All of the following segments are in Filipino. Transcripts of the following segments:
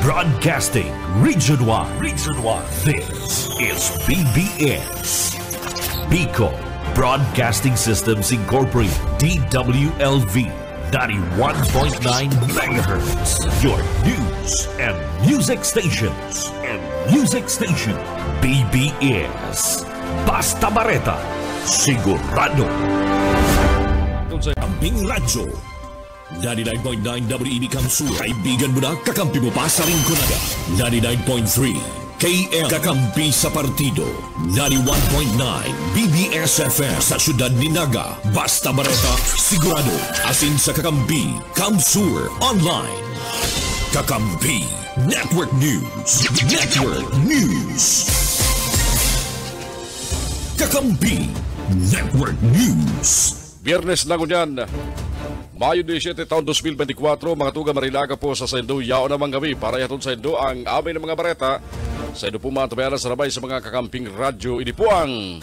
Broadcasting Region 1. Region 1. This is BBS. Bicol Broadcasting Systems Incorporated. DWLV. 91.9 megahertz. Your news and music stations. BBS. Basta Bareta. Sigurado. Ambing Radyo. 99.9 WEB Kamsur. Kaibigan mo na, kakampi mo pa sa Rinconada. 99.3 KM Kakampi sa Partido. 91.9 BBS FM sa Syudad ni Naga. Basta Bareta, sigurado. Asin sa Kakampi, Kamsur Online. Kakampi Network News. Kakampi Network News. Biyernes lang yan. Mayo 17 taon 2024, mga tuga Marilaga po sa Sendo, yao namang gabi para yaton sa Sendo ang amin ng mga bareta. Sa Sendo po mga tabayanan sa rabay sa mga kakamping radyo. Ini po ang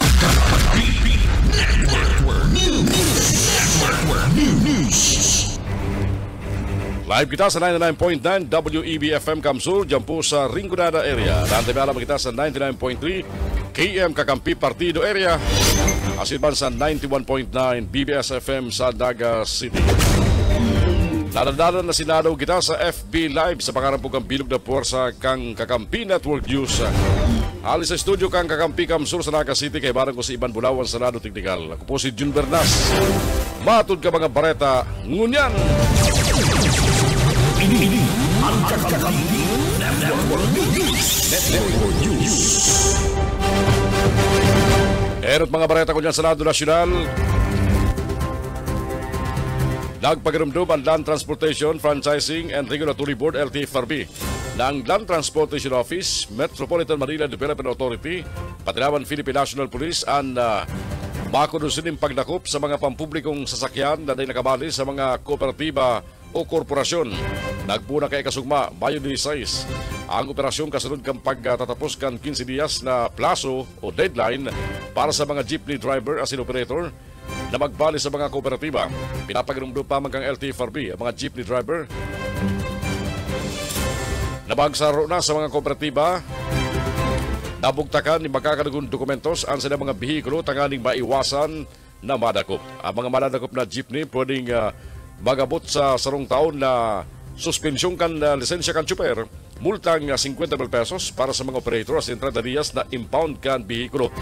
Live kita sa 99.9 WEB FM Kamsur, dyan po sa Rinconada area. Nantabayanan kita sa 99.3 KM Kakampi Partido area. Asin sa 91.9 BBS FM sa Naga City. Nadadanan na sinadaw kita sa FB Live sa pangarap po kang bilog na puwersa kang Kakampi Network News. Alis sa studio kang Kakampi Kamsur sa Naga City kay barang ko si Iban Bulawan sa Nado Technical. Ako po si Jun Bernas. Matod ka mga bareta, ngunyan! Ini ang Kakampi Network News. Erot mga bareta ko dyan sa Nado Nasyonal. Nagpagirumdum ang Land Transportation, Franchising and Regulatory Board LTFRB ng Land Transportation Office, Metropolitan Manila Development Authority, Patinawan Philippine National Police and makunusin yung pagdakop sa mga pampublikong sasakyan na nakabali sa mga kooperatiba o korporasyon. Nagpuna kay kasugma, Mayo 16. Ang operasyon kasunod kang pagtatapos kan 15 dias na plaso o deadline para sa mga jeepney driver as in operator na magbali sa mga kooperatiba. Pinapagirumdum pa kang LTFRB ang mga jeepney driver na magsaro na sa mga kooperatiba. Nabugtakan ni magkakadagun dokumentos ang sila mga bihikulo tanganing maiwasan na madakop. Ang mga madakop na jeepney pwedeng magabot sa sarong taon na suspensyon kan lisensya kan chuper, multang 50,000 pesos para sa mga operator as entrada dias na impound kan bihikulo.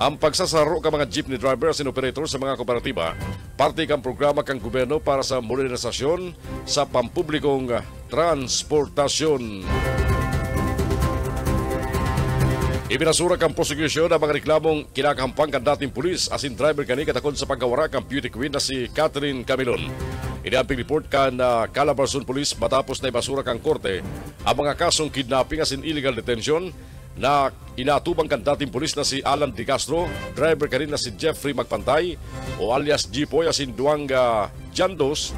Ang pagsasaro ka mga jeepney driver as operator sa mga kooperatiba, parte kang programa kang gobyerno para sa modernisasyon sa pampublikong transportasyon. Ibinasura kang prosecution ang mga reklamong kinakahampang kan dating pulis as in driver kani katakon sa pagkawara kang beauty queen na si Catherine Camilon. Inamping report kan Calabarzon Police matapos na ibasura kang korte ang mga kasong kidnapping as in illegal detention na inatubang kan dating pulis na si Alan De Castro, driver ka rin na si Jeffrey Magpantay o alias Jipoy as in Duanga Jandos,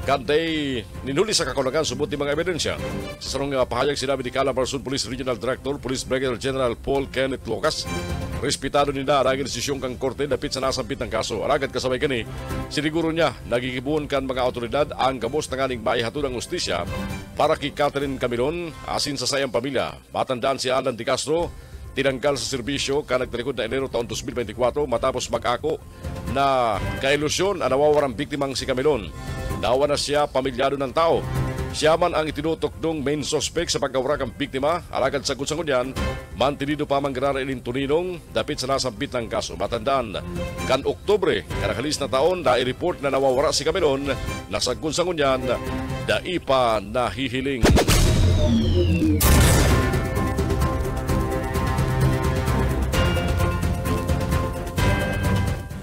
kanday ninuli sa kakulangan subot ni mga ebidensya. Sa sarong pahayag sinabi ni Calabarzon Police Regional Director, Police Brigadier General Paul Kenneth Locas, respetado nila ang desisyon kang korte dapit sa nasampit ng kaso. Aragad kasabay kani, siniguro niya nagigibuon kan mga otoridad ang gamos na nganing maihatod ang ustisya para kay Catherine Camilon asin sa sayang pamilya. Matandaan si Alan De Castro, tinanggal sa serbisyo ka nagtalikod na Enero taon 2024 matapos mag-ako na kailusyon ang nawawarang biktimang si Camilon. Nawa na siya pamilyado ng tao. Siya man ang itinutok ng main suspect sa pagkawara kang biktima. Alagad sa kutsangon yan, mantinido pa mang grarailin tuninong dapit sa nasampit ng kaso. Matandaan, kan Oktubre, kanakalis na taon, na-report na nawawara si Camilon na sa kutsangon yan, daipa na hihiling.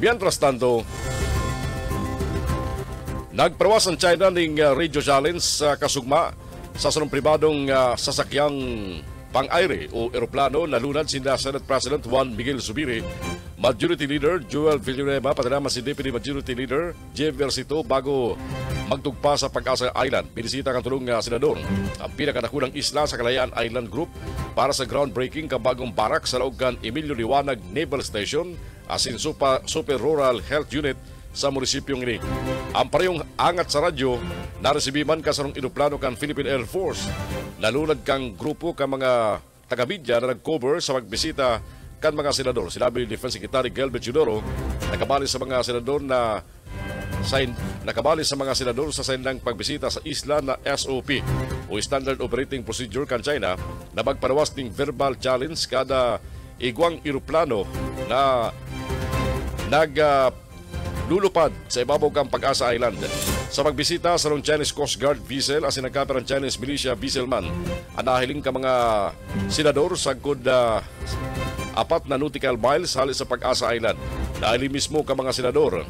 Mientras tanto, nagprawas ang China ng radio challenge sa kasugma sa sarong pribadong sasakyang pang-aire o eroplano na lunad si Senate President Juan Miguel Zubiri, Majority Leader Joel Villanueva, patinama si Deputy Majority Leader J. Versito bago magtugpa sa Pag-asa Island. Binisita kang tulong senador ang pinakanakunang isla sa Kalayaan Island Group para sa groundbreaking kabagong barak sa laog kan Emilio Liwanag Naval Station as in Super Rural Health Unit sa munisipyong ini. Ang parehong angat sa radyo, naresibiman ka sa rong eroplano kan Philippine Air Force. Nalunad kang grupo ka mga taga-media na nag-cover sa magbisita kan mga senador. Sinabi ni Defense Secretary Gelbert Yudoro, nakabali sa mga senador sa saindang pagbisita sa isla na SOP o Standard Operating Procedure kan China na magpanawas ng verbal challenge kada igwang eroplano na naglulupad sa ibabaw kang Pag-asa Island. Sa pagbisita sa Chinese Coast Guard vessel as sinagkapit ang Chinese militia vesselman, anahiling ka mga senador sagkod 4 na nautical miles halis sa Pag-asa Island. Dahil mismo ka mga senador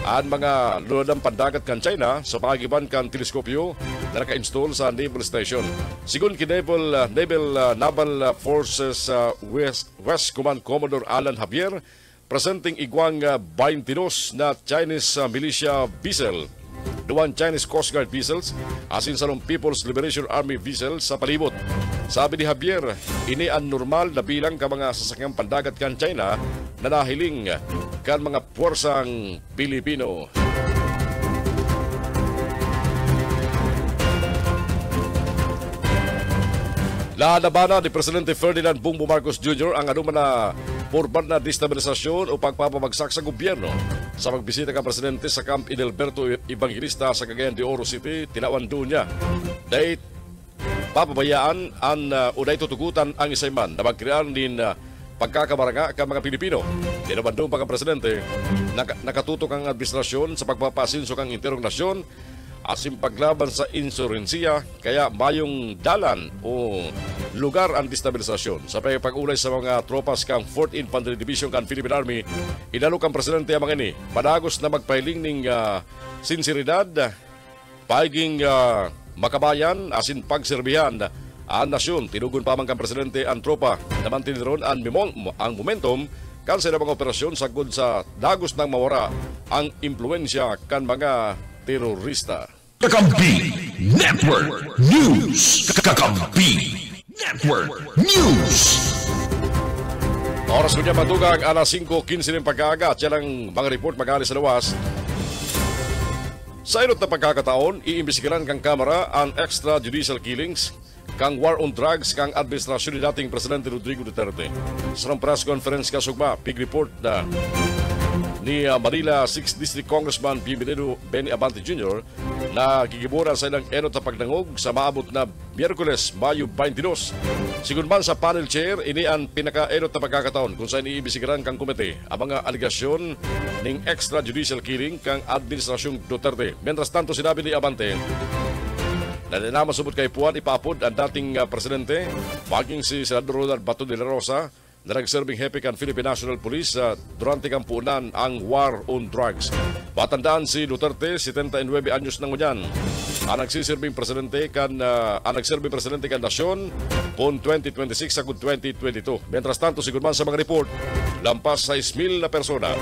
ang mga lunadang pandagat kan China sa pagiban kan teleskopyo na naka-install sa Naval Station. Sigun ki Naval Forces West Command Commodore Alan Javier, presenting igwang 22 na Chinese militia vessel, 2 Chinese Coast Guard vessels, asin sa People's Liberation Army vessels sa palibot. Sabi ni Javier, ini ang normal na bilang ka mga sasakyang pandagat kan China na nahiling kan mga puwersang Pilipino. Laanabana ni Presidente Ferdinand Bongbong Marcos Jr. ang anuman na formal na destabilisasyon o pagpapabagsak sa gobyerno. Sa magbisita ka Presidente sa Camp Inalberto Evangelista sa Cagayan de Oro City, tinawan doon niya. Dahil papabayaan ang unay tutugutan ang isayman na magkrean din pagkakabaranga ka mga Pilipino. Tinawan doon pa ka Presidente, nakatutok ang administrasyon sa pagpapasinso kang interong nasyon asim paglaban sa insurensiya, kaya mayong dalan o lugar ang destabilisasyon. Sa pag-ulay sa mga tropas kang 4th Infantry Division kan Philippine Army, inalok ang Presidente ang mga ini, padagos na magpahiling ng sinseridad, paiging makabayan, asin pagserbihan ang nasyon. Tinugon pa man kang Presidente ang tropa na mantiniron ang momentum kan sa mga operasyon sagod sa dagos ng mawara ang impluensya kan mga terorista. Kakampi Network News. Kakampi Network News. Oras ko niya matugang alas 5:15 ng pagkaaga. At yan ang mga report mag-aali sa lawas. Sa inot na pagkakataon, iimbisigaran kang kamera ang extrajudicial killings kang war on drugs kang administrasyon ni dating Presidente Rodrigo Duterte. Sa press conference kasugma, big report na ni Manila 6th District Congressman Bienvenido Benny Abante Jr. na gigiburan sa ilang enot na pagdangog sa maabot na Miyerkules, Mayo 22. Sigun man sa panel chair, ini ang pinaka-enot na pagkakataon kung saan iibisigaran kang komite ang mga aligasyon ng extrajudicial killing kang administrasyong Duterte. Mientras tanto, sinabi ni Abante na dinama subot kay Puan ipapod ang dating presidente, maging si Senador Ronald Bato de la Rosa, na nag-serving hepe kan Philippine National Police durante kang puunan ang war on drugs. Patandaan si Duterte, 79 anyos nang unyan. Ang nagsiserving presidente kan nasyon pon 2026 sa 2022. Mientras tanto, sigurman sa mga report, lampas 6,000 na persona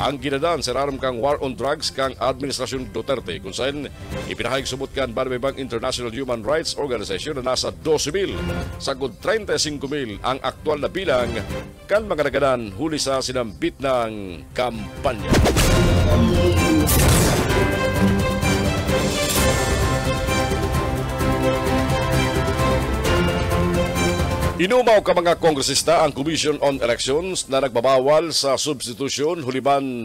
ang ginadaan sa raram kang war on drugs kang administrasyon Duterte, kung saan ipinahayag subot kan Banbebang International Human Rights Organization na nasa 12,000 sagod 35,000 ang aktual na bilang kan mga nagadan huli sa sinambit ng kampanya. Inumaw ka mga kongresista ang Commission on Elections na nagbabawal sa substitution huliban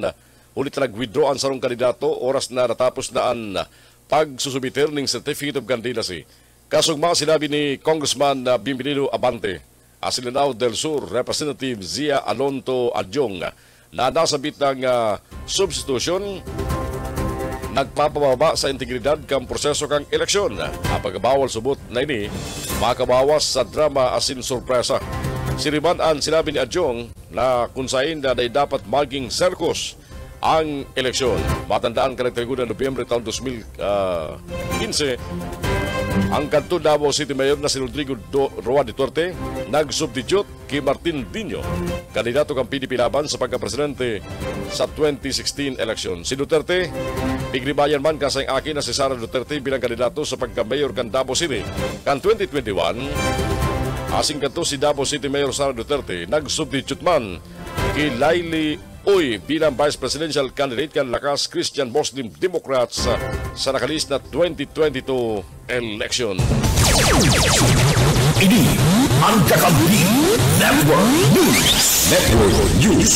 nag-withdraw ang sarong kandidato oras na natapos na ang pagsusubiter ng Certificate of Candidacy. Kasugma sinabi ni Congressman Bienvenido Abante, Asilinao del Sur, Representative Zia Alonto Adjong, na nasabit ng substitution nagpapababa sa integridad kang proseso kang eleksyon. Ang pagbawal subot na ini makabawas sa drama asin sorpresa. Siriman ang sinabi ni Adjong na kung saan na dapat maging serkos ang eleksyon. Matandaan ka nagtagunan Nobyembre taon 2015, ang kanto Davao City Mayor na si Rodrigo Roa Duterte nag-substitute kay Martin Dino, kandidato kang PDP laban sa pagka-presidente sa 2016 election. Si Duterte, pigribayan man kasayang akin na si Sara Duterte bilang kandidato sa pagka-mayor kan Davao City. Kan 2021, asing kanto si Davao City Mayor Sara Duterte nag-substitute man kay Laili Uy bilang Vice Presidential candidate kan lakas Christian Muslim Democrats sa nakalis na 2022 election. Ini ang Kakampi Network News. Network News.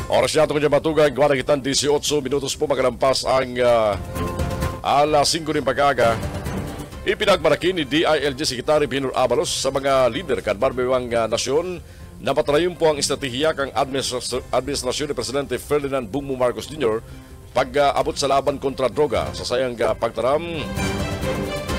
Oras niya ito kanya matugang gawa kita 18 minutos po magalampas ang alas 5 rin pag-aga. Ipinagmalaki ni DILG Secretary Pinor Abalos sa mga lider kan barbewang nasyon na patrayon po ang estratehiya kang administrasyon ni Presidente Ferdinand Bongbong Marcos Jr. pag-abot sa laban kontra droga sa sayang pagtaram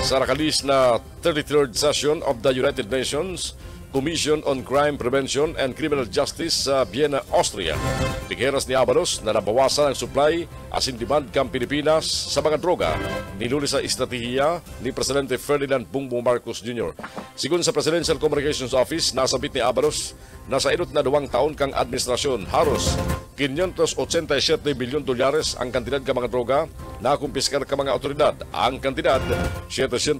sa nakalis na 33rd session of the United Nations Commission on Crime Prevention and Criminal Justice sa Vienna, Austria. Bigheras ni Abalos na nabawasan ang supply asin demand kang Pilipinas sa mga droga niluli sa estratehiya ni Presidente Ferdinand Bongbong Marcos Jr. Sigun sa Presidential Communications Office, nasabit ni Abalos na sa inot na 2 taon kang administrasyon, haros 587 bilyon dolyares ang kantidad ka mga droga na kumpiskar ka mga otoridad. Ang kantidad, 700%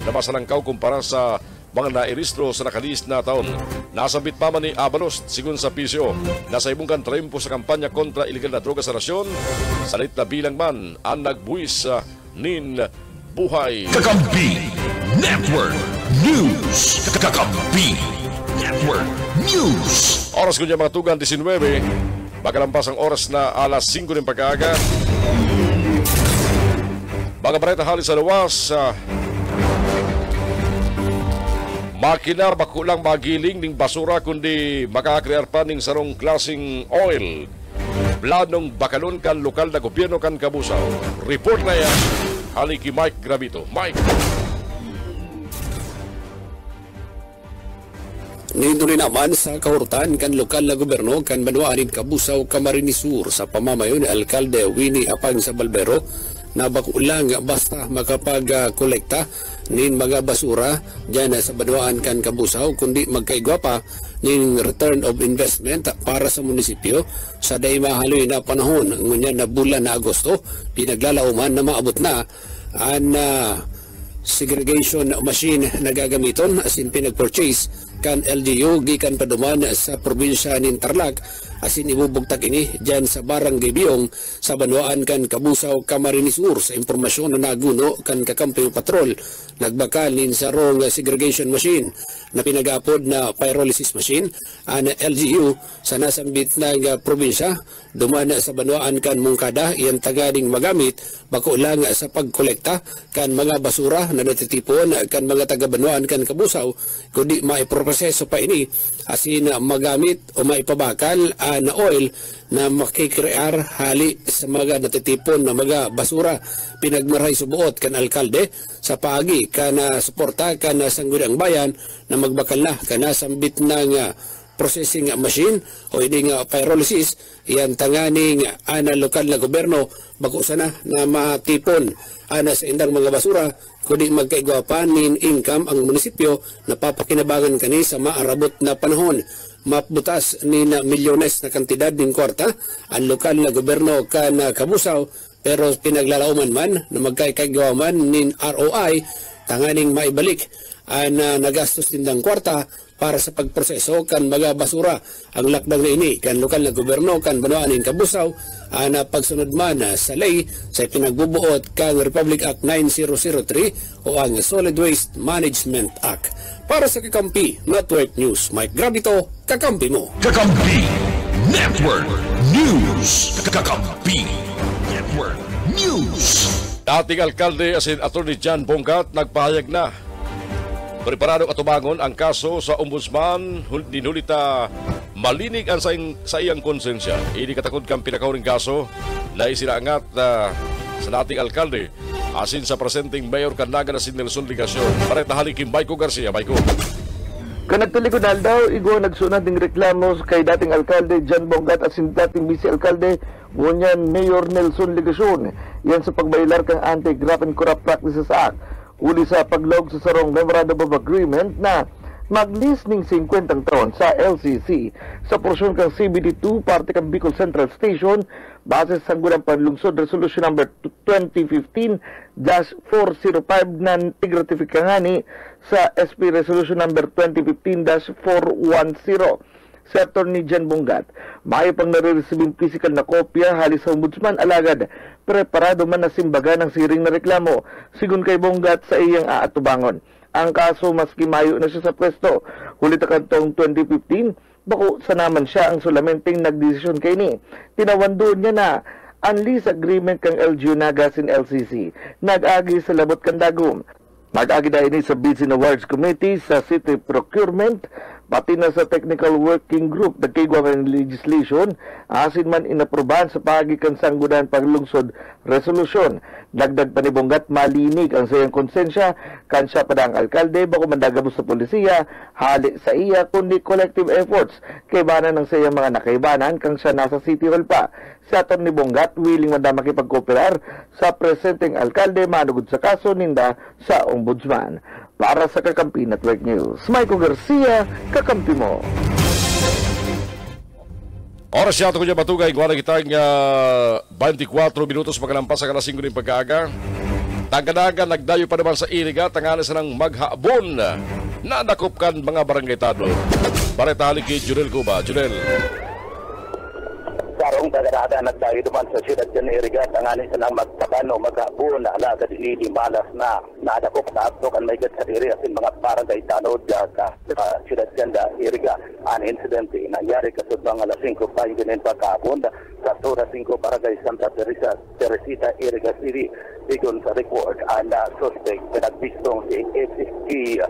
na masalangkaw kumpara sa mga nairistro sa nakalis na taon. Nasabit pa man ni Abalos, sigun sa PCO, nasa ibong trayumpo sa kampanya kontra iligal na droga sa nasyon, salit na bilang man ang nagbuwis nin buhay. Kakampi Network News. Kakampi Network News. Oras ko niya mga tugan 19, magalampas ang oras na alas 5 rin pag-aaga. Mga bareta halis sa luwas, makina bako lang magiling ning basura kundi makakrear pa ning sarong klaseng oil. Planong bakalon kan lokal na gobyerno kan Kabusaw. Report na yan, haliki Mike Gravito. Mike. Nito rin naman sa kahurtan kan lokal na gobyerno kan Banwaanin Kabusaw, Camarines Sur sa pamamayo ni Alkalde Winnie Apang sa Balbero na bakulang basta makapag-kolekta nin mga basura dyan sa Banwaan kan Kabusaw kundi magkaigwa pa nin return of investment para sa munisipyo sa day mahaloy na panahon ngunyan na bulan na Agosto pinaglalauman na maabot na ang segregation machine na gagamiton asin pinag-purchase kan LGU gikan paduman sa probinsya nin Tarlac asin ibubugtak ini dyan sa Barangay Biong sa Banwaan kan Kabusaw, Camarines Sur. Sa impormasyon na naguno kan Kakampi Patrol nagbakal nin sa rong segregation machine na pinag-apod na pyrolysis machine ang LGU sa nasambit ng probinsya duman sa Banwaan kan Mungkada iyan tagading magamit bako lang sa pagkolekta kan mga basura na natitipon kan mga taga Banwaan kan Kabusaw kundi maiproseso pa ini asin magamit o maipabakal na oil na makikrear hali sa mga natitipon na mga basura. Pinagmaray subuot kan alkalde sa paagi kana suporta kana sangguniang bayan na magbakal na kana sambit ng processing machine o hindi nga pyrolysis iyan tanganing ana lokal na gobyerno bago sana na matipon ana sa indang mga basura kundi magkaigwapan nin income ang munisipyo na papakinabangan kani sa maarabot na panahon. Maputas ni na milyones na kantidad ng kwarta ang lokal na gobyerno kan Kabusaw pero pinaglalauman man na magkaigwaman nin ROI tanganing maibalik ang nagastos din ng kwarta para sa pagproseso kan mga basura. Ang lakdang na ini kan lokal na gobyerno kan Banwaanin Kabusaw na pagsunod man sa ley sa pinagbubuot kan Republic Act 9003 o ang Solid Waste Management Act. Para sa Kakampi Network News, Mike Gravito, kakampi mo. Kakampi Network News. Kakampi Network News. Dating alkalde asin Attorney John Bongat nagpahayag na preparado atubangon ang kaso sa ombudsman dinulita malinig ang sa iyang konsensya. Ini katakod kang pinakauring kaso na isinaangat sa dating alkalde asin sa presenteng Mayor Canaga na si Nelson Ligacion. Pareta halikin Baiko Garcia. Baiko. Kanagtulikunal daw, igo nagsunod ng reklamo kay dating alkalde John Bongat at dating vice alkalde ngunyan Mayor Nelson Ligacion. Yan sa pagbaylar kang Anti-Graft and Corrupt Practices Act. Uli sa paglog sa sarong Memorandum of Agreement na mag-lease ning 50 taon sa LCC sa porsyon kang CBD2 parte kang Bicol Central Station base sa Sanggulang Panlungsod Resolution number 2015-405 na tigratifikangani sa SP Resolution number 2015-410. Si Atty. Jan Bongat, maayo pang nare-resibing physical na kopya halis sa ombudsman alagad preparado man na simbaga ng siring na reklamo sigun kay Bongat sa iyang aatubangon. Ang kaso maski mayo na siya sa pwesto huli ta kantong 2015 bako sa naman siya ang sulamenting nagdesisyon kay ni. Tinawan doon niya na ang lease agreement kang LGU Nagasin LCC nag-agi sa labot kandagom. Mag-agi dahil ni sa Bids and Awards Committee sa City Procurement pati na sa Technical Working Group nagkigwang legislation asin man inaprobahan sa pagikan sanggudan paglungsod resolution. Dagdag pa ni Bongat malinig ang sayang konsensya kan siya pa ang alkalde bako mandagabos sa polisiya hali sa iya kundi collective efforts kay banan ng sayang mga nakaibanan kang siya nasa City Hall pa. Si Atty. Bongat willing man makipagkooperar sa presenteng alkalde manugod sa kaso ninda sa ombudsman. Para sa Kakampi Network News, Michael Garcia, Kakampi mo. Oras siya ito ko niya batugay. Guwala kitang 24 minutos magalampas sa kalas 5 ng pag-aaga. Tangkadagan nagdayo pa naman sa iriga. Tangalan sa ng maghaabon. Nadakop kan mga barangay tado. Baretali kay Junel Cuba. Junel. Sarong tagadaga nagdayo naman sa siyudad dyan na iriga. Tangalan sa ng magtabano, maghaabon. Alagad hindi malas na nadakop na ato kan may gat sa diri asin mga barangay tanod sa siyudad dyan na iriga. An incident nangyari kasud mga alas 5 pa yung pagkabon sa Tora 5 barangay Santa Teresita, Iriga City. Bigon sa report ang suspect na nagbistong si 56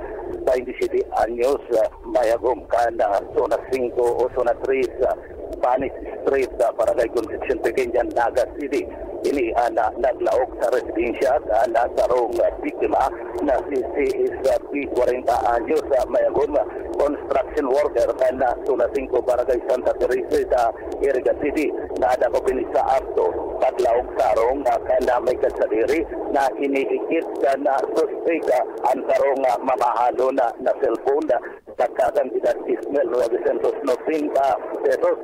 27 anyos mayagom kan Zona 5 o Zona 3 Spanish Street sa Barangay Concepcion Pequeña, Naga City. Ini naglaog sa residensya na sarong biktima na si P 40 anyos mayagom construction worker na Zona 5 Barangay Santa Teresa sa Iriga City na nakapili sa akto paglaog sarong kana may kasadiri na iniikit na suspect ang sarong mamahalo na cellphone pagkatang edad 990 pesos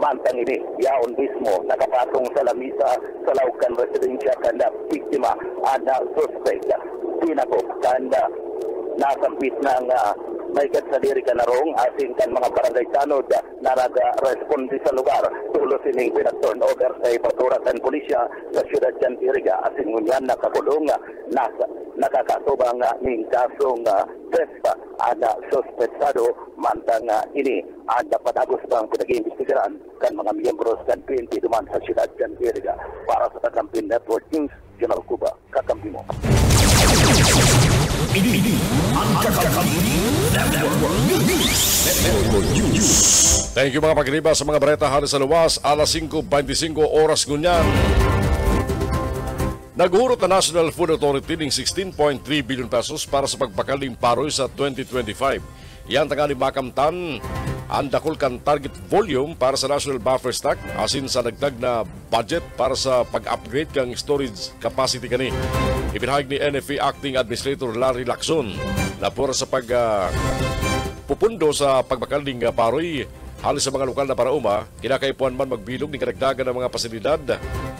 mantang ini yaon mismo nakapatong sa lamisa sa laukan residensya kana biktima ang suspect tinakop kanda nasampit ng may katsadiri ka na rong asin kan mga barangay tanod na nag-responde sa lugar. Tulo sining pinag-turn over sa ipaturatan pulisya sa siyudad dyan Iriga asin ngunyan nakabulong nakakatubang ning kasong trespa ada suspetsado mantang ini ada patagos bang pinag-iimbestigaran kan mga miyembros kan PNP duman sa siyudad dyan Iriga. Para sa Kakampi Network News, General Cuba, Kakampi mo. Ini ang Kakampi Network News. Thank you mga pagriba sa mga bareta halos sa luwas. Alas 5:25 oras ngunyan. Naghurot na National Food Authority ng 16.3 billion pesos para sa pagpakaling paroy sa 2025. Yan tangali makamtan ang dakol kan target volume para sa National Buffer Stock asin sa dagdag na budget para sa pag-upgrade kang storage capacity kani. Ibinahag ni NFA Acting Administrator Larry Lacson na pura sa pupundo sa pagbakaling paroy halos sa mga lokal na parauma, kinakaipuan man magbilog ni karagdagan ng mga pasilidad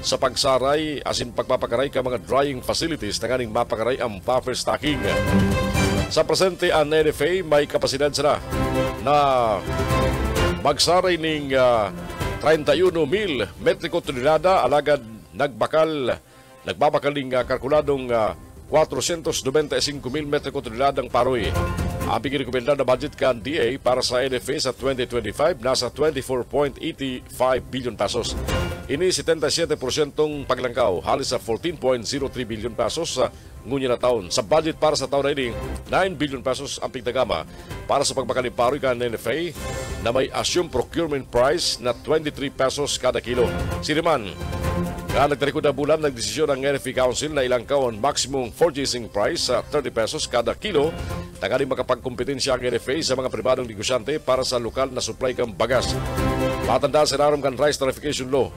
sa pagsaray asin pagpapakaray ka mga drying facilities na nganing mapakaray ang buffer stocking. Sa presente ang NFA may kapasidad sila na magsaray ning 31,000 metriko tonelada alagad nagbabakaling kalkuladong 495,000 metriko toneladang paroy. Ang pinirekomenda na budget kan DA para sa NFA sa 2025 nasa 24.85 billion pesos. Ini 77% paglangkaw halos sa 14.03 billion pesos sa ngunya na taon. Sa budget para sa taon na ini, 9 billion pesos ang pigtagama para sa pagbakaling paroy kan NFA na may assumed procurement price na 23 pesos kada kilo. Siriman, nagtarikod na bulan, nagdesisyon ang NFA Council na ilangkaw ang maximum purchasing price sa 30 pesos kada kilo. Tangaling makapagkompetensya ang NFA sa mga pribadong negosyante para sa lokal na supply kang bagas. Matanda sa narom kan Rice Tarification Law.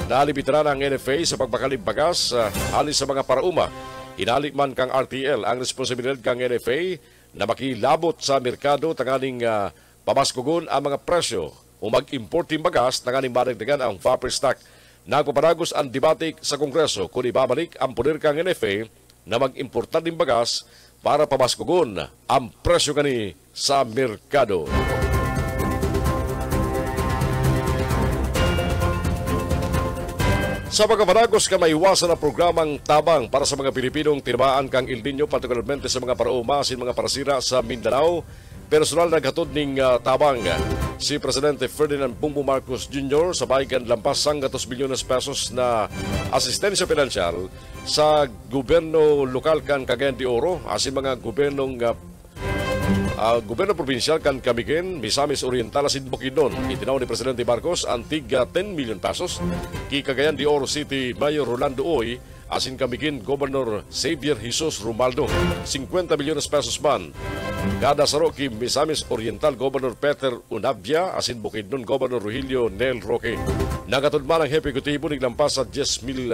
Naalibitaran ang NFA sa pagbakaling bagas halis sa mga parauma. Inalik man kang RTL ang responsibilidad kang NFA na makilabot sa merkado tanganing pamaskugon ang mga presyo o mag-import ng bagas tanganing madagdagan ang buffer stock. Nagpaparagos ang debate sa Kongreso kung ibabalik ang poder kang NFA na mag-importan ng bagas para pamaskugon ang presyo kani sa merkado. Sa pagkaparagos ka maiwasan ang programang tabang para sa mga Pilipinong tinamaan kang El Nino, partikularmente sa mga parauma sin mga parasira sa Mindanao, personal naghatod ning tabang si Presidente Ferdinand Bongbong Marcos Jr. sabay kan lampas sang 200 milyones pesos na asistensya pinansyal sa gobyerno lokal kan Cagayan de Oro asin mga gobyerno probinsyal kan Camiguin, Misamis Oriental asin Bukidnon. Itinaw ni Presidente Marcos ang tig 10 million pesos kay Cagayan de Oro City Mayor Rolando Oy asin Camiguin Governor Xavier Jesus Romaldo 50 milyones pesos man. Kada saro kay Misamis Oriental Governor Peter Unabia asin Bukidnon Governor Rogelio Nel Roque. Nagatod man ang hepe kutibo niglampas sa 10 mil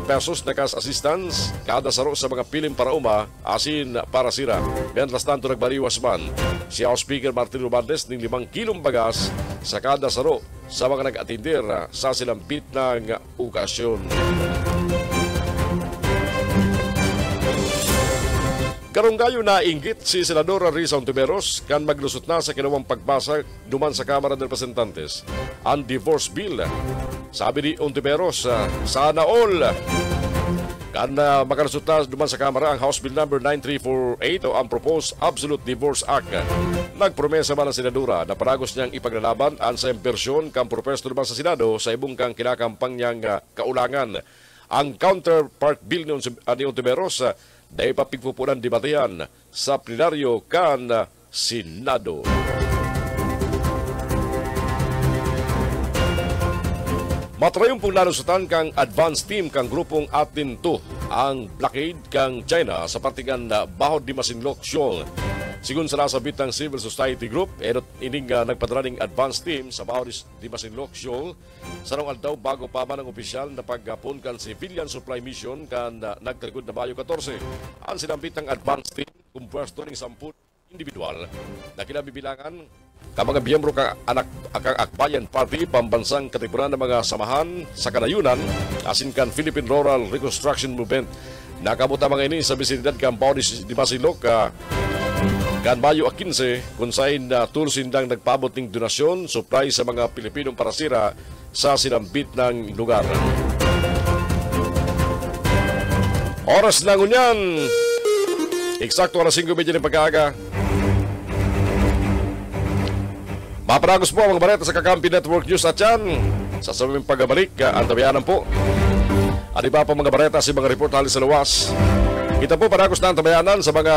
pesos na cash assistance kada saro sa mga pilim para uma asin para sira. Mientras tanto nagbariwas man si House Speaker Martin Romualdez ng 5 kilong bagas sa kada saro sa mga nag-atindir sa silampit ng okasyon. Karunggayo na inggit si Senadora Risa Ontiveros kan maglusot na sa kinawang pagbasa duman sa Kamara ng Representantes ang divorce bill. Sabi ni Ontiveros, sana all kan makalusot na duman sa Kamara ang House Bill number 9348 o ang Proposed Absolute Divorce Act. Nagpromesa man ang Senadora na paragos niyang ipaglalaban ang sa impersyon kang propesto duman sa Senado sa ibong kang kinakampang niyang kaulangan. Ang counterpart bill ni Ontiveros dahil papigpupunan debatehan sa plenaryo kan Senado. Matrayong pong nalusutan kang advance team kang grupong Atin 2 ang blockade kang China sa partigan Bahod di Masinloc Shoal. Sigun sa nasabit ng Civil Society Group, ining nagpadala ng advance team sa Bahod di Masinloc Shoal sa nung aldaw bago pa man ang opisyal na paggapon kan civilian supply mission kan nagtrigod na Mayo 14. Ang sinambit ng advance team kumpuesto ng 10 individual na kinabibilangan ka mga biyembro ka anak Akbayan Party pambansang katipunan ng mga samahan sa kanayunan asin kan Philippine Rural Reconstruction Movement. Nakabuta mga ini sa bisidad kan Bahod di Masinloc kan Mayo 15 kung saan tulsindang nagpabot ng donasyon, supply sa mga Pilipinong parasira sa sinambit ng lugar. Oras na ngunyan. Eksakto alas 5:30 ng pag-aaga. Maparagos po ang mga bareta sa Kakampi Network News at yan. Sa sabing pagbalik, antabayanan po. At iba pa mga bareta sa mga report halos sa luwas. Kita po paragos na antabayanan sa mga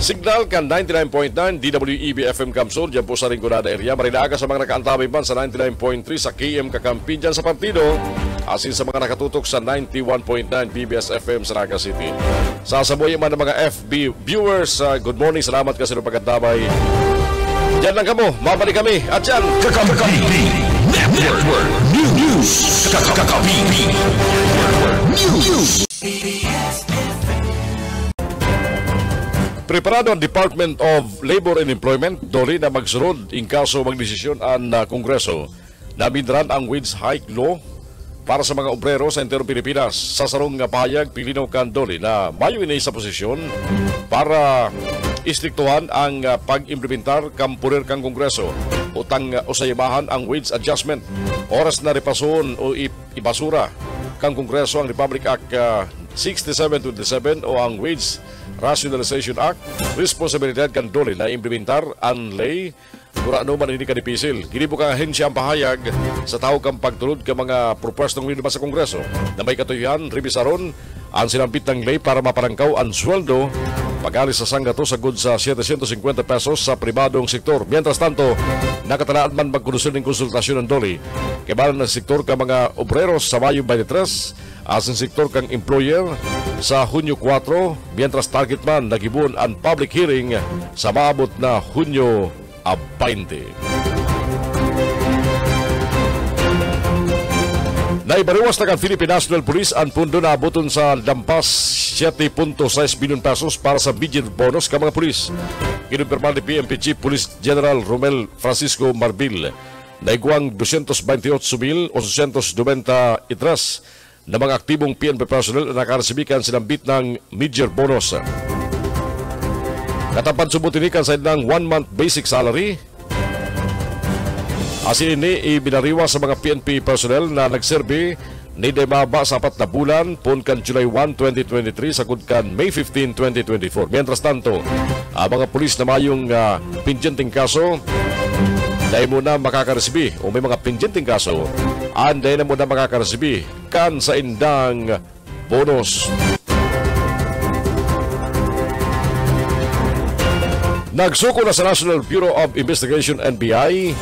signal kan 99.9 DWEB FM Kamsur dyan po sa Rinconada area. Marilaga sa mga nakaantabay man sa 99.3 sa KM Kakampi dyan sa partido. Asin sa mga nakatutok sa 91.9 BBS FM sa Naga City. Sasabuhay man ng mga FB viewers, good morning, salamat kasi ng pagkatabay. Diyan lang kamo, mabalik kami at yan Kakampi Network News. Kakampi News. Preparado ang Department of Labor and Employment doli na magsunod in kaso magdesisyon ang Kongreso na bindran ang wage hike law para sa mga obrero sa entero Pilipinas. Sa sarong pahayag, pilinaw kan doli na mayo inay sa posisyon para istriktuhan ang pag-implementar kampurir kang Kongreso utang usayamahan ang wage adjustment. Oras na repasoon o ibasura kang Kongreso ang Republic Act 6727 o ang Wage Rationalization Act. Responsibilidad kan dole na implementar ang lay kung ano man hindi ka dipisil. Ginibo kang ahensya ang pahayag sa tao kang pagtulod ka mga propostong nilabas sa Kongreso na may katuyuhan, revisaron ang sinampit ng lay para maparangkaw ang sweldo pag-alis sa sanggato sa good sa 750 pesos sa pribadong sektor. Mientras tanto, nakatalaan man magkondusun ng konsultasyon ng dole kibalan ng sektor ka mga obreros sa Mayo 23 asin sektor kang employer sa Hunyo 4, mientras target man nagibun ang public hearing sa maabot na Hunyo 20. Naibariwas na kan Philippine National Police ang pundo na abuton sa lampas 7.6 bilyon pesos para sa major bonus ka mga pulis. Kinumpirma ni PNP Chief Police General Romel Francisco Marbil na iguang 228,893 na mga aktibong PNP personnel na nakaresibikan sinambit ng major bonus. Katapan subutinikan sa ilang 1-month basic salary. Asin ini ibinariwa sa mga PNP personnel na nagserbi ni Demaba sa 4 na bulan pun kan July 1, 2023 sakod kan May 15, 2024. Mientras tanto, ang mga pulis na mayong pinjenting kaso dahil mo na makakaresibi o may mga pinjenting kaso dahil na mo na makakaresibi kan sa indang bonus. Nagsuko na sa National Bureau of Investigation NBI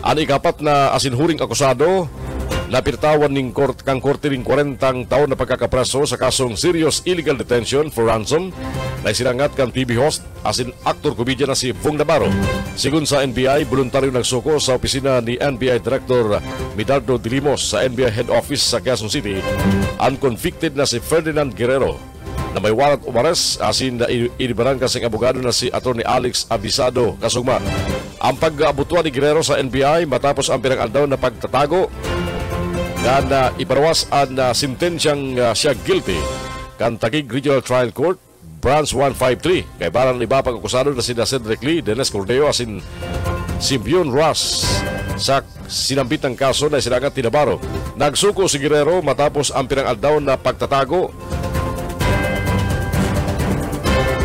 ang ikapat na asinhuring akusado na pinatawan ng kang korte ng 40 taon na pagkakapreso sa kasong serious illegal detention for ransom na isinangat kang TV host asin actor-comedian na si Bong Navarro. Sigun sa NBI, voluntaryo nagsuko sa opisina ni NBI Director Medardo de Limos sa NBI Head Office sa Quezon City ang convicted na si Ferdinand Guerrero na may warrant of arrest asin na inibaran kasing abogado na si Atty. Alex Abisado kasugma. Ang pag-abutuan ni Guerrero sa NBI matapos ang pinag-aldaw na pagtatago na iparwas ang sentensyang siya guilty kan Taguig Regional Trial Court Branch 153 kay barang iba pag-akusado na sina Cedric Lee, Dennis Cordeo asin Simeon Ross sa sinambit ng kaso na isinangat ni Navarro. Nagsuko si Guerrero matapos ang pinag-aldaw na pagtatago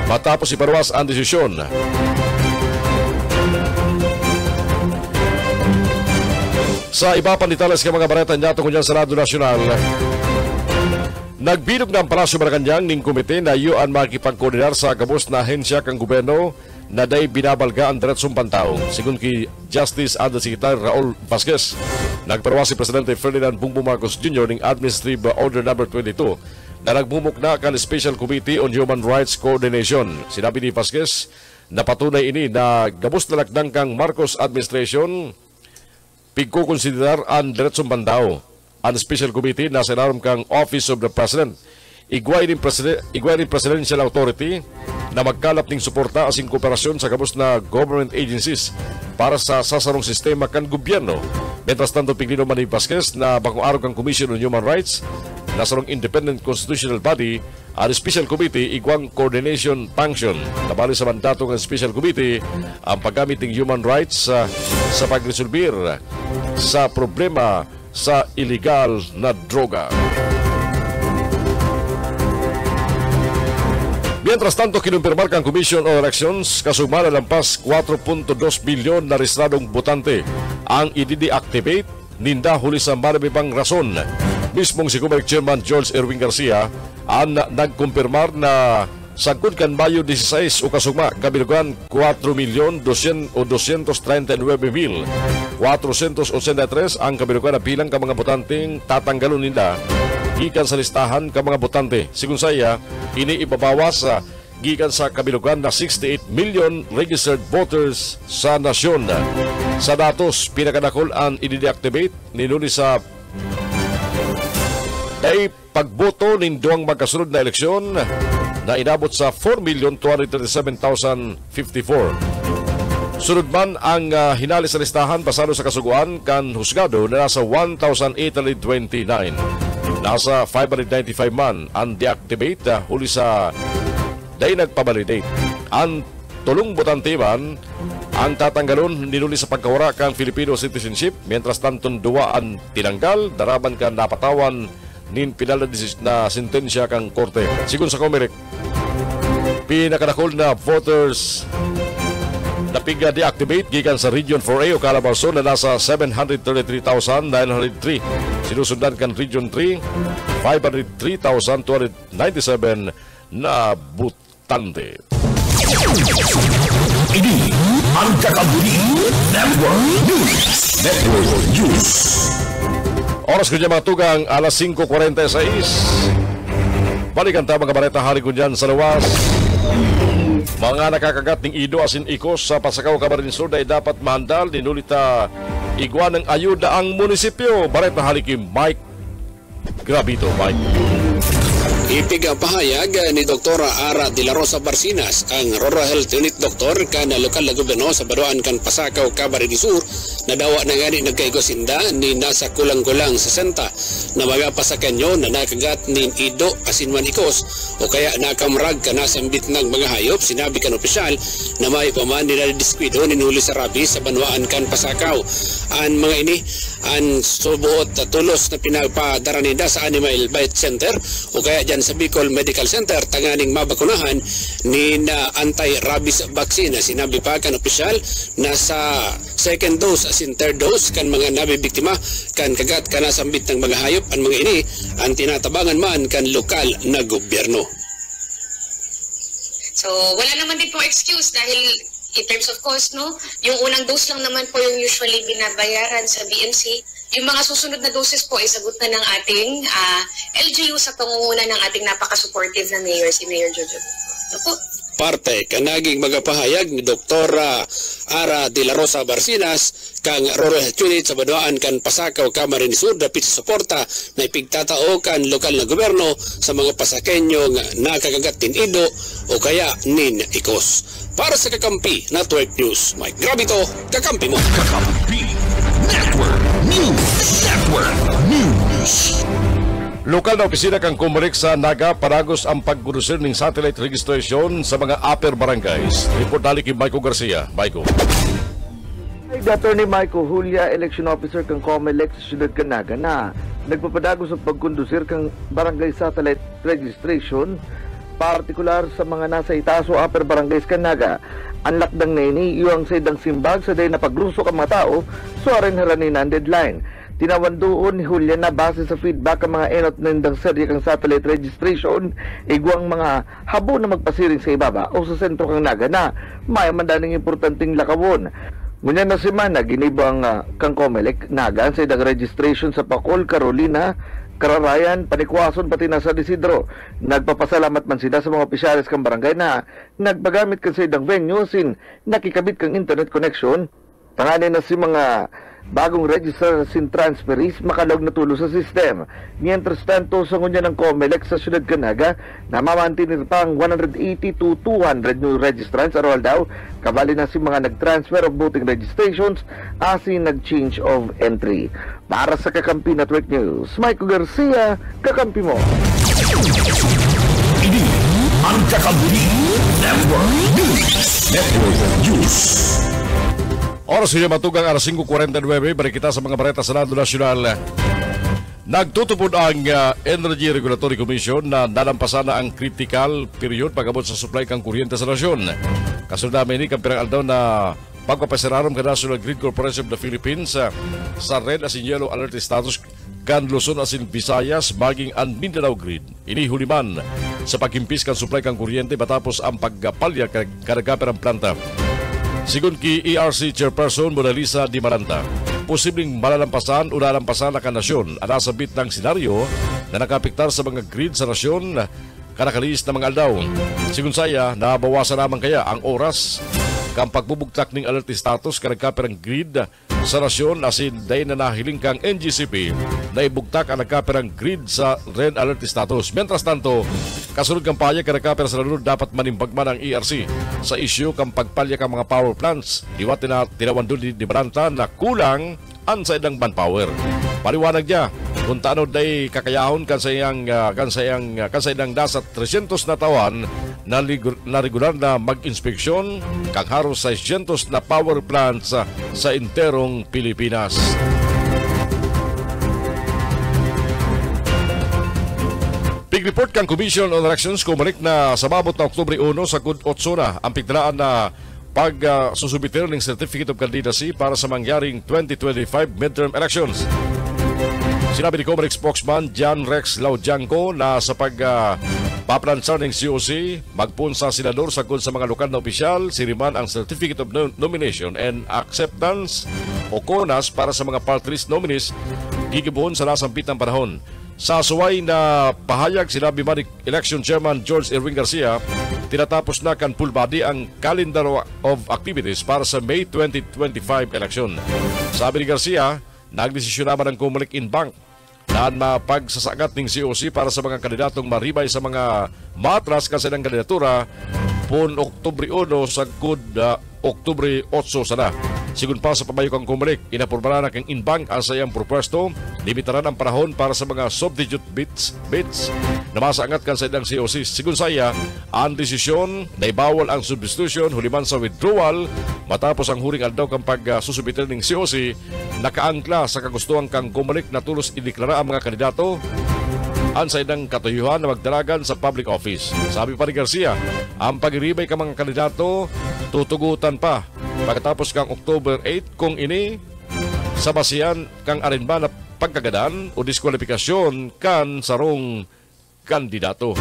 matapos iparwas ang desisyon. Sa iba pang detalles ka mga bareta niya tungkol dyan sa Radyo Nasyonal, nagbilog ng Palasyo Malacanang ning komite na iyon makikipagkoordinar sa kabos na ahensya kang gobyerno na day binabalga ang diretsong pantao. Sigun kay Justice Undersecretary Raul Vasquez, nagparwa si Presidente Ferdinand Bongbong Marcos Jr. ng Administrative Order No. 22 na nagmumukna kan Special Committee on Human Rights Coordination. Sinabi ni Vasquez na patunay ini na gabos na lakdang kang Marcos Administration pigkukonsiderar ang diretsong pantao. Ang Special Committee na sinarom kang Office of the President igway ni Presidential Authority na magkalap ng suporta asing kooperasyon sa kabos na government agencies para sa sasarong sistema kan gobyerno. Mientras tanto, piglino man ni Vasquez na bakong araw kang Commission on Human Rights na sarong independent constitutional body ang Special Committee igwang coordination function. Nabali sa mandato ng Special Committee ang paggamit ng human rights sa pagresolbir sa problema sa illegal na droga. Mientras tanto, kinumpirmar kang Commission on Elections kasumala lampas 4.2 bilyon na rehistradong botante ang i-deactivate ninda huli sa marami pang rason. Mismong si Comelec Chairman George Erwin Garcia ang nagkumpirmar na sagkod kan Mayo 16 o kasugma kabilugan 4,239,483 ang kabilugan na bilang ka mga botanteng tatanggalon nila gikan sa listahan ka mga botante. Sigun saya, ini ibabawas gikan sa kabilugan na 68 million registered voters sa nasyon. Sa datos, pinakadakol ang i-deactivate ninuni sa ay pagboto ng duwang magkasunod na eleksyon na inabot sa 4,237,054. Sunod man ang hinali sa listahan pasado sa kasuguan kan husgado na nasa 1,829. Nasa 595 man ang deactivate huli sa day nagpabalidate. Ang tulong botante man ang tatanggalon ninuli sa pagkawara kang Filipino citizenship, mientras tantong duwa ang tinanggal daraban ka napatawan nin pinala na sentensya kang korte. Sigun sa Comelec, pinakadakol na voters na piga deactivate gikan sa Region 4A o Calabarzon na nasa 733,903. Sinusundan kan Region 3, 503,297 na butante. Ini ang Kakabuni Network News. Oras ko dyan mga tugang, alas 5:46. Balikan tayo mga balita hari ko dyan sa luwas. Mga nakakagat ng ido asin ikos sa Pasakaw, Camarines Sur ay dapat mahandal. Dinulita igwa ng ayuda ang munisipyo. Baret na haliki Mike Grabito. Mike. Ipigapahayag ni Dr. Ara de la Rosa Barcinas, ang Rural Health Unit Doctor kan lokal na gobyerno sa Baruan kan Pasakaw, Camarines Sur, na dawa na gani nagkaigosinda ni nasa kulang-kulang 60 na mga pasakanyo na nakagat nin ido asinman ikos o kaya nakamrag ka nasambit ng mga hayop. Sinabi kan opisyal na may paman nila diskwido ni huli sa rabies sa Banuan kan Pasakaw. Ang mga ini ang subuot tulos na pinagpadara nila sa Animal Bite Center o kaya dyan sa Bicol Medical Center tanganing mabakunahan ni na anti-rabies vaccine. Sinabi pa kan opisyal na sa second dose asin third dose kan mga nabibiktima kan kagat kanasambit ng mga hayop. Ang mga ini ang tinatabangan man kan lokal na gobyerno. So wala naman din po excuse dahil in terms of cost, no, yung unang dose lang naman po yung usually binabayaran sa BMC. Yung mga susunod na doses po ay sagot na ng ating LGU sa pangunguna ng ating napaka-supportive na mayor, si Mayor Jojo. Ano po? Parte kanaging magapahayag ni Dr. Ara de la Rosa Barcinas kang Rural Health Unit sa Banuan kan Pasakaw, Camarines Sur dapit sa suporta na ipigtatao kan lokal na gobyerno sa mga pasakenyong nakakagat tin ido o kaya nin ikos. Para sa Kakampi Network News, Mike Grabito, Kakampi mo. Kakampi Network News. Network News. Lokal na opisina kang Comelec sa Naga paragos ang pagkulusir ng satellite registration sa mga upper barangays. Report dali kay Maiko Garcia. Maiko. Attorney Michael Julia, election officer kang Comelec sa siyudad kan Naga na nagpapadagos sa pagkondusir kang barangay satellite registration, partikular sa mga nasa itaso upper barangays kan Naga. Ang lakdang na ini, iyong sa idang simbag sa day na pagruso ang mga tao, so rin haranin ang deadline. Tinawan doon ni Julia na base sa feedback ang mga enot na indang serye kang satellite registration, igwang mga habo na magpasiring sa ibaba o sa sentro kang Naga na may mandaning importanteng lakawon. Ngunyan na semana, ginibang kang Comelec Naga sa idang registration sa Pacol, Carolina, Kararayan, Panikwason, pati na sa Isidro. Nagpapasalamat man sila sa mga opisyalis kang barangay na nagpagamit kan sa idang venue sin nakikabit kang internet connection. Tanganin na si mga bagong register sin transferees makalog na tulo sa system. Mientras tanto sa ngunya ng Comelec sa siyudad Canaga na mamantinir pang 180 to 200 new registrants aral daw. Kabali na si mga nag-transfer of voting registrations asin nag-change of entry. Para sa Kakampi Network News, Michael Garcia, Kakampi mo. Ini ang Kakampi Network News. Network News. Oras niya matugang alas 5:49, balik kita sa mga balita sa Nando Nasyonal. Nagtutupod ang Energy Regulatory Commission na nalampasan na ang critical period pagabot sa supply kang kuryente sa nasyon. Kasunod namin ni kampirang aldaw na pagpapasirarom ka National Grid Corporation of the Philippines sa red as in yellow alert status kan Luzon as in Visayas maging ang Mindanao Grid. Inihuliman sa paghimpis kan supply kang kuryente matapos ang pagpalya karagaper ang planta. Sigun ki ERC Chairperson Mona Lisa Di Maranta, posibleng malalampasan o lalampasan na kanasyon ang nasabit ng senaryo na nakapiktar sa mga grid sa nasyon kanakaliis na mga aldaw. Sigun saya, nabawasan naman kaya ang oras kang pagbubugtak ng alert status kanagkaper ang grid sa nasyon asin dahil na nahiling kang NGCP na ibugtak ang nagkaperang grid sa red alert status. Mientras tanto, kasunod kampanya kanagkaper sa nalunod dapat manimbagman ang ERC sa isyu kang pagpalya kang mga power plants. Diwat tinawan doon di Baranta na kulang ang sa idang manpower. Paliwanag niya kung taano day kakayahon kan sa idang nasa 300 na tawan na regular na mag-inspeksyon kang haros 600 na power plants sa interong Pilipinas. Big report kang Commission on Elections Comelec na sa mabot na Oktubre 1 sa Good 8 na ang pigdalaan na pag-susubitir ng Certificate of Candidacy para sa mangyaring 2025 midterm elections. Sinabi ni Comelec spokesman John Rex Laudianco na sa paplansar ng COC, magpun sa senador sagod sa mga lokal na opisyal, siriman ang Certificate of Nomination and Acceptance o CONAS para sa mga party list nominees gigibuon sa nasampit ng panahon. Sa suway na pahayag, sinabi man ni Election Chairman George Erwin Garcia, tinatapos na kan full body ang calendar of activities para sa May 2025 election. Sabi ni Garcia, nagdesisyon naman ang Comelec in bank daan mapagsasagat ng COC para sa mga kandidatong maribay sa mga matras kasi ng kandidatura pon Oktubre 1 sa Oktubre 8 sana. Sigun pa sa pabayok ang Comelec, inapurbaran na kang inbank ang sayang propwesto, limitaran ang panahon para sa mga substitute bids na masaangat kan sa idang COC. Sigun saya, ang desisyon na ibawal ang substitution huliman sa withdrawal matapos ang huring aldaw kang pagsusubitin ng COC, nakaangkla sa kagustuhan kang Comelec na tulos ideklara ang mga kandidato ang sa idang katuyuhan na magdaragan sa public office. Sabi pa ni Garcia, ang pag-iribay ka mga kandidato tutugutan pa pagkatapos kang October 8 kung ini sa basihan kang arinba na pagkagadan o diskwalifikasyon kan sarong kandidato.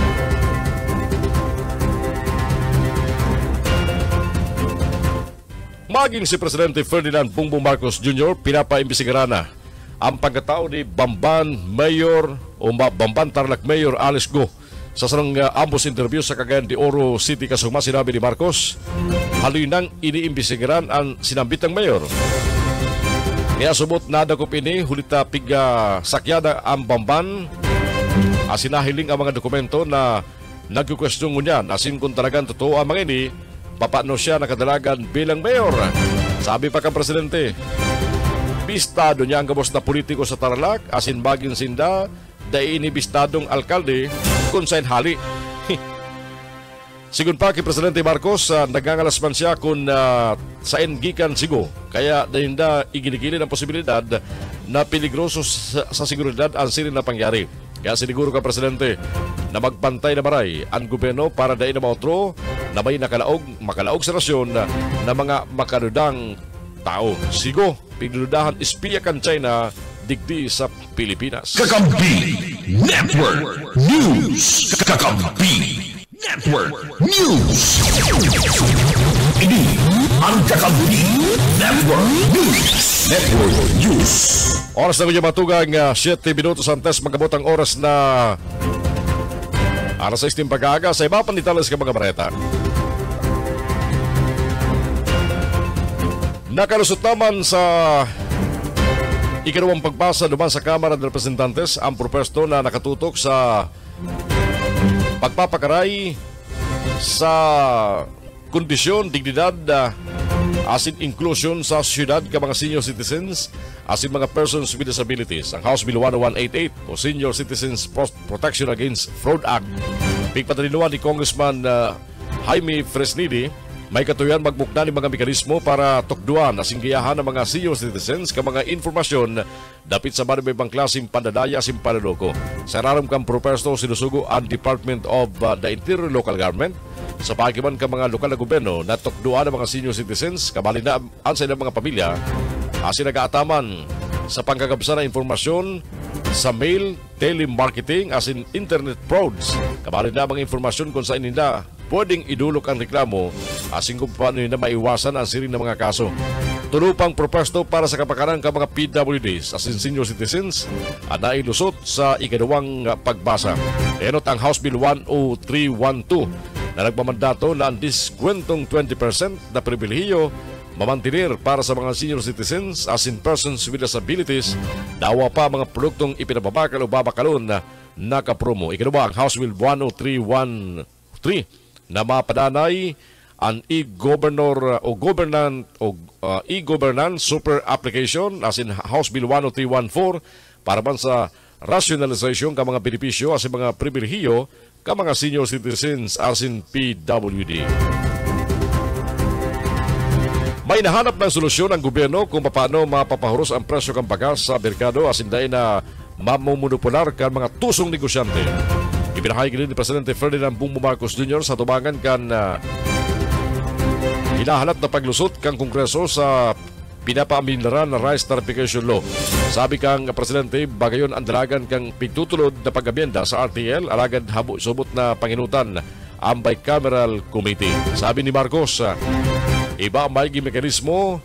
Maging si Presidente Ferdinand Bongbong Marcos Jr. pinapaimbestigahan na ang pagkatao ni Bamban Tarlac Mayor Alice Go. Sa sarang ambos interview sa Cagayan de Oro City kasuma sinabi ni Marcos, halinang iniimbestigaran ang sinambitang mayor. Kaya subot na dakop ini hulita piga sakyada ang Bamban asinahiling ang mga dokumento na nagkukwestiyon ngunyan asin kung talagang totoo ang mga ini, papaano siya nakadalagan bilang mayor. Sabi pa kang presidente, bistado niya ang gabos na politiko sa Tarlac asin baging sinda dahil inibistadong alkalde kung saan hali. Sigun pa kay Presidente Marcos, nagangalas man siya kung saan gikan sigo. Kaya dahil na iginigilid ang posibilidad na peligroso sa seguridad ang sirin na pangyari. Kaya siniguro ka Presidente na magpantay na maray ang gobyerno para dahil na mautro na may makalaog sa rasyon na mga makanudang tao. Sigo, pigludahan ispiyakan China digdi sa Pilipinas. Kakampi Network News. Kakampi Network News. Ini ang Kakampi Network News. Network News. Oras na medyo matugang 7 minutos antes magabot ang oras na alas 6 pag-aaga sa iba panitales ka mga bareta. Nakalusot naman sa ikalawang pagbasa naman sa Kamara ng Representantes ang propesto na nakatutok sa pagpapakaray sa kondisyon, dignidad, asin inclusion sa syudad ka mga senior citizens asin mga persons with disabilities. Ang House Bill 10188 o Senior Citizens Protection Against Fraud Act, pigpatalinuan ni Congressman Jaime Fresnidi, may katuyan magmukna ni mga mekanismo para tukduan na singgiyahan ng mga senior citizens ka mga informasyon dapit sa mga ibang klaseng pandadaya asin panaloko. Sa raram kang propesto sinusugo ang Department of the Interior Local Government sa pagiman ka mga lokal na gobyerno na tukduan ng mga senior citizens kabali na ang sa ilang mga pamilya asin nagaataman sa pangkagabsa na informasyon sa mail, telemarketing asin internet frauds. Kabali na mga informasyon kung saan nila pwedeng idulok ang reklamo asin kung paano nila maiwasan ang siring ng mga kaso. Tulupang propesto para sa kapakanan ka mga PWDs asin senior citizens na ilusot sa ikadawang pagbasa. Enot ang House Bill 10312 na nagmamandato na ang diskwentong 20% na pribilehiyo mamantinir para sa mga senior citizens asin persons with disabilities dawa pa mga produktong ipinababakal o babakalon na nakapromo. Ikadua ang House Bill 10313 na mapadanay ang e-governance super application asin House Bill 10314 para man sa rationalization ka mga benepisyo asin mga pribilehiyo ka mga senior citizens asin PWD. May nahanap ng solusyon ang gobyerno kung paano mapapahuros ang presyo ng bagas sa merkado asin dahil na mamumunopolar ka mga tusong negosyante. Ibinahagi rin ni Presidente Ferdinand Bongbong Marcos Jr. sa tubangan kan hinahanap na paglusot kang Kongreso sa pinapaaminlaran na Rice Tariffication Law. Sabi kang Presidente, bagayon ang dalagan kang pigtutulod na pag-abyenda sa RTL alagad subot na panginutan ang Bicameral Committee. Sabi ni Marcos, iba ang maigi mekanismo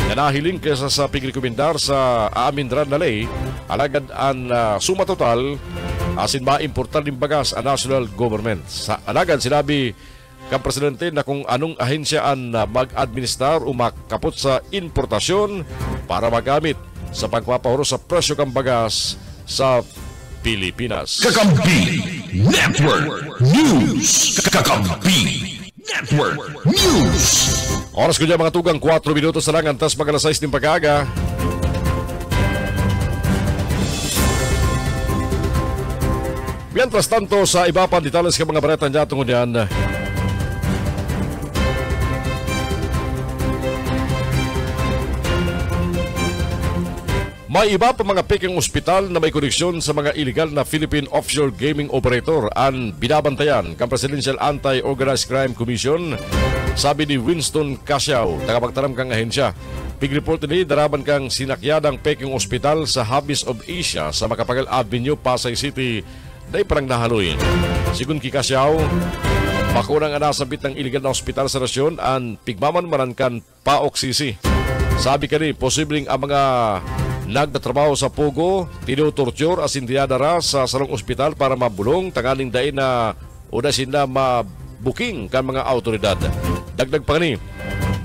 na nahiling kesa sa pigrekomendar sa aamindran na lay alagad ang suma total asin maimportan din bagas ang national government. Sa alagad sinabi kang presidente na kung anong ahensya ang mag-administrar o makapot sa importasyon para magamit sa pagpapahuro sa presyo kang bagas sa Pilipinas. Kakampi Network News. Kakampi Network News. Oras ko dyan mga tugang 4 minutos na lang antas mag alas 6 ng pag-aga. Mientras tanto sa iba pa detalles ka mga baretan dyan tungkol yan. May iba pa mga peking ospital na may koneksyon sa mga illegal na Philippine offshore gaming operator ang binabantayan kang Presidential Anti-Organized Crime Commission, sabi ni Winston Casiao, tagapagtaram kang ahensya. Pig-report ni daraban kang sinakyadang peking ospital sa Hubs of Asia sa Macapagal Avenue, Pasay City, dahil parang nahaloy. Sigun ki Casiao, makunang anasabit ng illegal na ospital sa nasyon ang pigmamanmanan kan Paok Sisi. Sabi ka ni, posibleng ang mga nagtatrabaho sa Pogo, tinutorture as indiyadara sa sarong ospital para mabulong tangaling dain na una sila mabuking kan mga autoridad. Dagdag pa ni,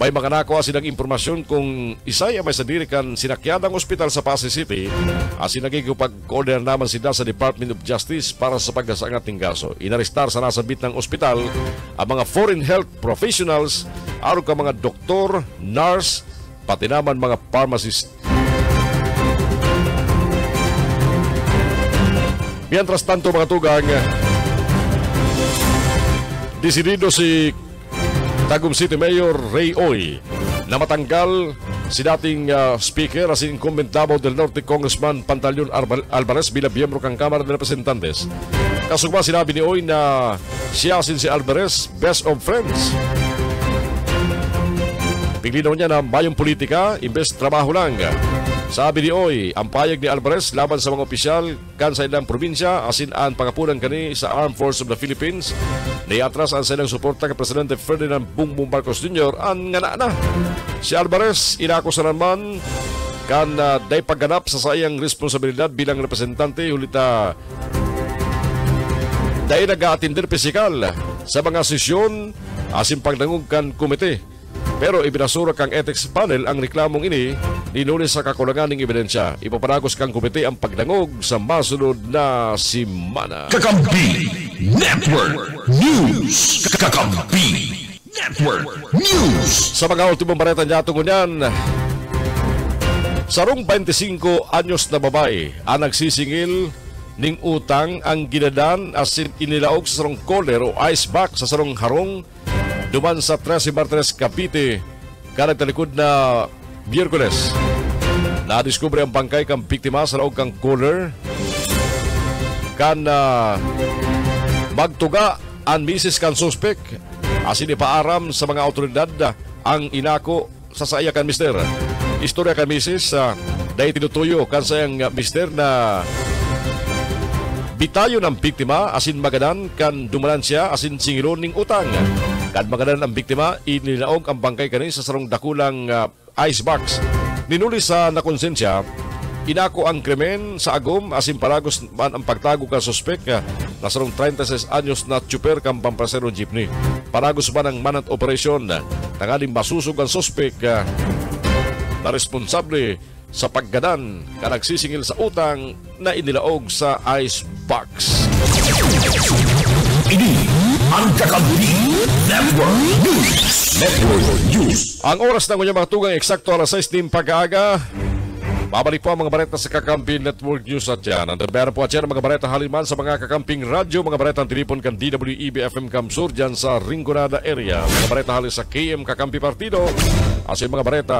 may mga nakuha silang impormasyon kung isay may sadiri kan sinakyadang ospital sa Pasay City as nagigupag-order naman sila sa Department of Justice para sa pagkasangat ng kaso. Inarestar sa nasabit ng ospital ang mga foreign health professionals, araw ka mga doktor, nurse, pati naman mga pharmacist. Mientras tanto mga tugang, desidido si Tagum City Mayor Ray Oy na matanggal si dating speaker as incumbent Davao del Norte Congressman Pantaleon Alvarez bilang miyembro ng Kamara de Representantes. Kasugba sinabi ni Oy na siya si Alvarez best of friends. Piglinaw niya na mayong politika imbes trabaho lang. Sabi ni Oy, ang payag ni Alvarez laban sa mga opisyal kan sa ilang probinsya asin ang pangapunan kani sa Armed Forces of the Philippines na iatras ang sa ilang suporta kay Presidente Ferdinand Bongbong Marcos Jr. ang nga na. Si Alvarez inako sa naman kan day pagganap sa sayang responsibilidad bilang representante hulita day nag-aatindir pisikal sa mga sesyon asin pagdangog kan komite. Pero ibinasura kang ethics panel ang reklamong ini ni Lunes sa kakulangan ng ebidensya. Ipapanagos kang komite ang pagdangog sa masunod na simana. Kakampi Network News. Kakampi Network News. Sa mga ultimong bareta niya tungkol yan, sarong 25 anyos na babae ang nagsisingil ning utang ang ginadan asin inilaog sa sarong cooler o ice box sa sarong harong duman sa 13 Martires, Cavite, kanagtalikod na Miyerkules. Nadiskubre ang bangkay kang biktima sa laog kang cooler. Magtuga ang misis kan suspek. Asin ipaaram sa mga autoridad ang inako sa saya kan mister. Istorya kan misis dahil tinutuyo kan sayang mister na bitayo ng biktima asin magadan kan dumalan siya asin singilon ning utang. Kan magadan ang biktima, inilaog ang bangkay kani sa sarong dakulang icebox. Ninuli sa nakonsensya, inako ang krimen sa agom asin paragos man ang pagtago ka suspek na sarong 36 anyos na tsuper kang pampaserong jeepney. Paragos man ang manant operasyon, tangaling masusog ang suspek na responsable sa paggadan ka nagsisingil sa utang na inilaog sa icebox. Ini ang Kakampi Network News. Network News. Ang oras ng mga tugang eksakto alas 6 ng pag-aaga. Babalik po ang mga bareta sa Kakampi Network News at yan. Ang po at yan ang mga bareta haliman sa mga kakamping radyo, mga bareta ang tinipon kan DWEB FM Kamsur dyan sa Rinconada area. Mga bareta halin sa KM Kakampi Partido. As yung mga bareta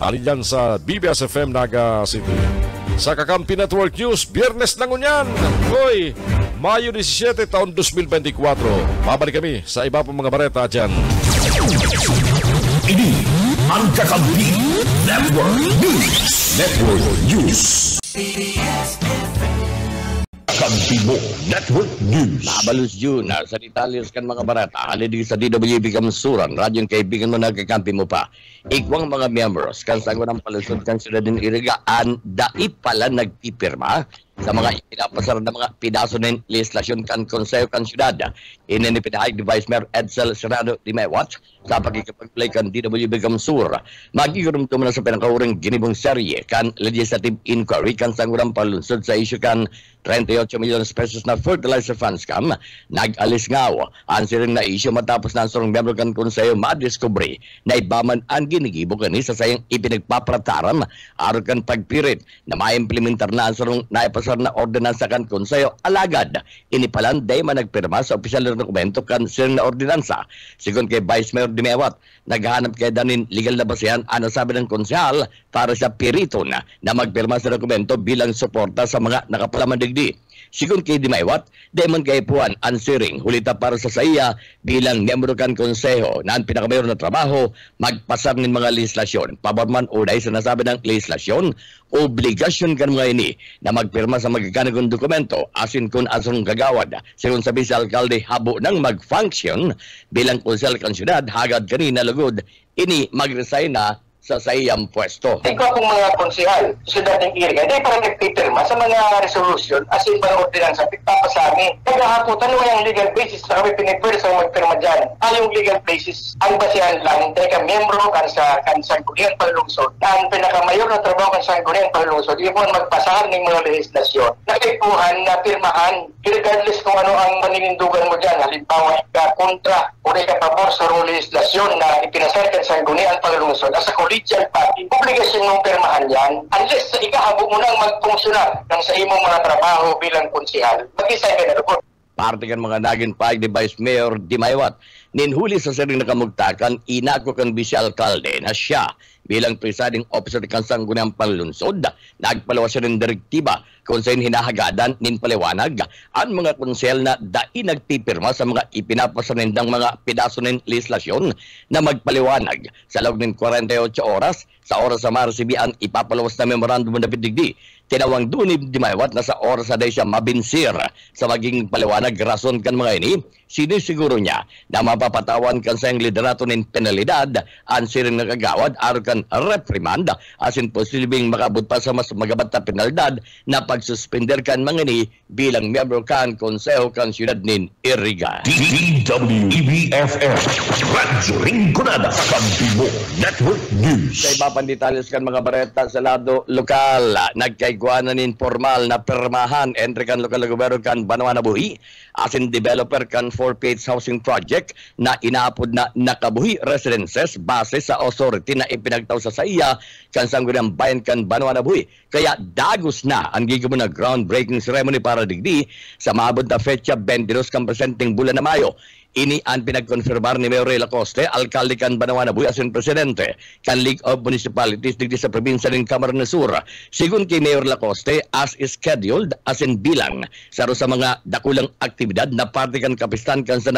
halin dyan sa BBS FM Naga City. Sa Kakampi Network News, Biyernes na ngunyan. Hoy, Mayo 17 taon 2024. Babalik kami sa iba pang mga bareta dyan. Ini ang Kakampi Network News. Network News. Kakampi mo Network News. Mabalus June, sa detalles kan mga barata, halidi sa DWB Kamsuran, radyong kaibigan mo nagkakampi mo pa. Ikwang mga members, kan sa ng palusod kan sila din irigaan, dait pala nagtipirma sa mga ipinapasar na mga pidaso ng legislasyon kan konseyo kan syudad. Inipinahayag ni Vice Mayor Edsel Serrano di Mewat sa pagkikapag-play kan DWB Kamsur. Magigurumtum na sa pinakauring ginibong serye kan legislative inquiry kan sanggurang palunsod sa issue kan 38 milyon pesos na fertilizer funds scam. Nag-alis nga ang siring na issue matapos na ang surong membro kan konseyo madiscovery na ibaman ang ginigibo kani sa sayang ipinagpaprataram araw kan pagpirit na maimplementar na ang surong naipasar na ordinansa kan konseyo alagad. Inipalan day man nagpirma sa opisyal na dokumento kan siring na ordinansa. Sigon kay Vice Mayor Dimewat, naghahanap kay danin legal na basehan ano sabi ng konsehal para sa pirito na magpirma sa dokumento bilang suporta sa mga nakapalaman digdi. Sigun kay Dimaywat, demon kay Puan answering hulita para sa saya bilang miyembro kan konseho na ang pinakamayor na trabaho magpasar ng mga legislasyon. Paborman uday sa nasabi ng legislasyon, obligasyon kan mga ini na magpirma sa magkakanagong dokumento asin kun asong gagawad. Sigun sabi sa alkalde habo nang mag-function bilang konsel kan syudad hagad kanina lugod ini mag-resign na sa sayang pwesto. Ikaw kung mga konsehal, syudad ng Iriga, hindi parang nagpipirma sa mga resolution as in parang ordinansa, pagpapasami. Naghahaputan naman yung legal basis na kami pinipwede sa magpirma dyan. Yung legal basis, ang basihan lang, dahil ka membro kan sa Sangguniang Panlungsod, ang pinakamayor na trabaho kan Sangguniang Panlungsod, yung magpasahan ng mga legislasyon, nakaipuhan na pirmahan, regardless kung ano ang maninindugan mo dyan. Halimbawa, ika kontra o ika pabor sa legislasyon na ipinasar kan Sangguniang Panlungsod as a collegial party, obligasyon mong pirmahan yan unless ikahabo mo nang magpunksyonal ng sa imong mga trabaho bilang konsehal. Mag-isay ka na lupot. Parte kan mga naging pahig ni Vice Mayor Dimaywat, ninhuli sa siring nakamugtakan, inako kan Vice Alcalde na siya bilang presiding officer kan Sangguniang Panlunsod, nagpalawas siya ng direktiba kung saan hinahagadan nin paliwanag ang mga konsel na dai nagpipirma sa mga ipinapasanindang mga pidaso ng legislasyon na magpaliwanag sa loob ng 48 oras sa oras sa marasibi ang ipapalawas na memorandum na pidigdi. Tinawang doon ni Dimaywat na sa oras na siya mabinsir sa maging paliwanag rason kan mga ini, sinisiguro niya na mapapatawan kan sa liderato ng penalidad ang siring nakagawad araw kan reprimand asin posibleng makabot pa sa mas magabat na penalidad na pagsuspender kan mga ini bilang miyembro kan konseho kan syudad nin Iriga. DWEBFM Radyo Rinconada Kakampi mo Network News. Sa iba pang detalles kan mga bareta sa lado lokal, nagkaigwanan nin formal na permahan entre kan lokal na gobyerno kan Banwa Nabuhi asin developer kan 4-page housing project na inaapod na Nakabuhi Residences base sa authority na ipinagtaw sa saya kan Sangguniang Bayan kan Banwa Nabuhi. Kaya dagos na ang gigamo na groundbreaking ceremony para digdi sa maabot na fetsa 22 kan presenting bulan na Mayo. Ini ang pinagkonfirmar ni Mayor Ray Lacoste, alkalde kan Banwa Nabuhi asin presidente kan League of Municipalities digdi sa probinsya ng Camarines Sur. Sigun kay Mayor Lacoste, as scheduled asin bilang sa mga dakulang aktibidad na parte kan kapistan kan sa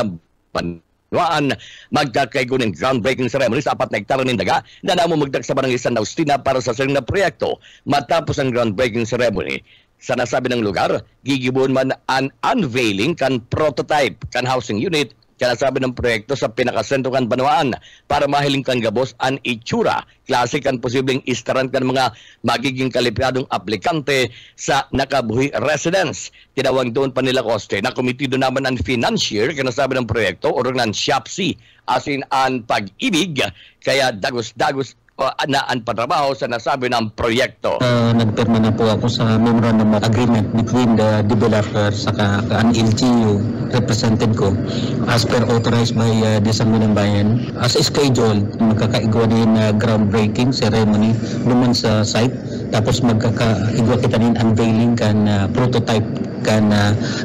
Banwaan, magkakaigo ng groundbreaking ceremony sa 4 na hektare ng daga na namumugdag sa barangay San Agustina para sa siring na proyekto. Matapos ang groundbreaking ceremony, sa nasabi ng lugar, gigibuon man ang unveiling kan prototype kan housing unit kanasabi ng proyekto sa pinakasentro kan Banwaan para mahiling kan gabos ang itsura, klase kan posibleng istaran kan mga magiging kalipyadong aplikante sa Nakabuhi Residence. Tinawag doon pa nila Coste na komitido naman ang financier kanasabi ng proyekto o ng SHAPSI asin ang pag-ibig kaya dagos-dagos na ang patrabaho sa nasabi ng proyekto. Nagpirma na po ako sa memorandum of agreement between the developer sa ang LGU represented ko as per authorized by the Sangguniang Bayan. As scheduled, magkakaigwa din groundbreaking ceremony naman sa site. Tapos magkakaigwa kita din unveiling kan prototype kan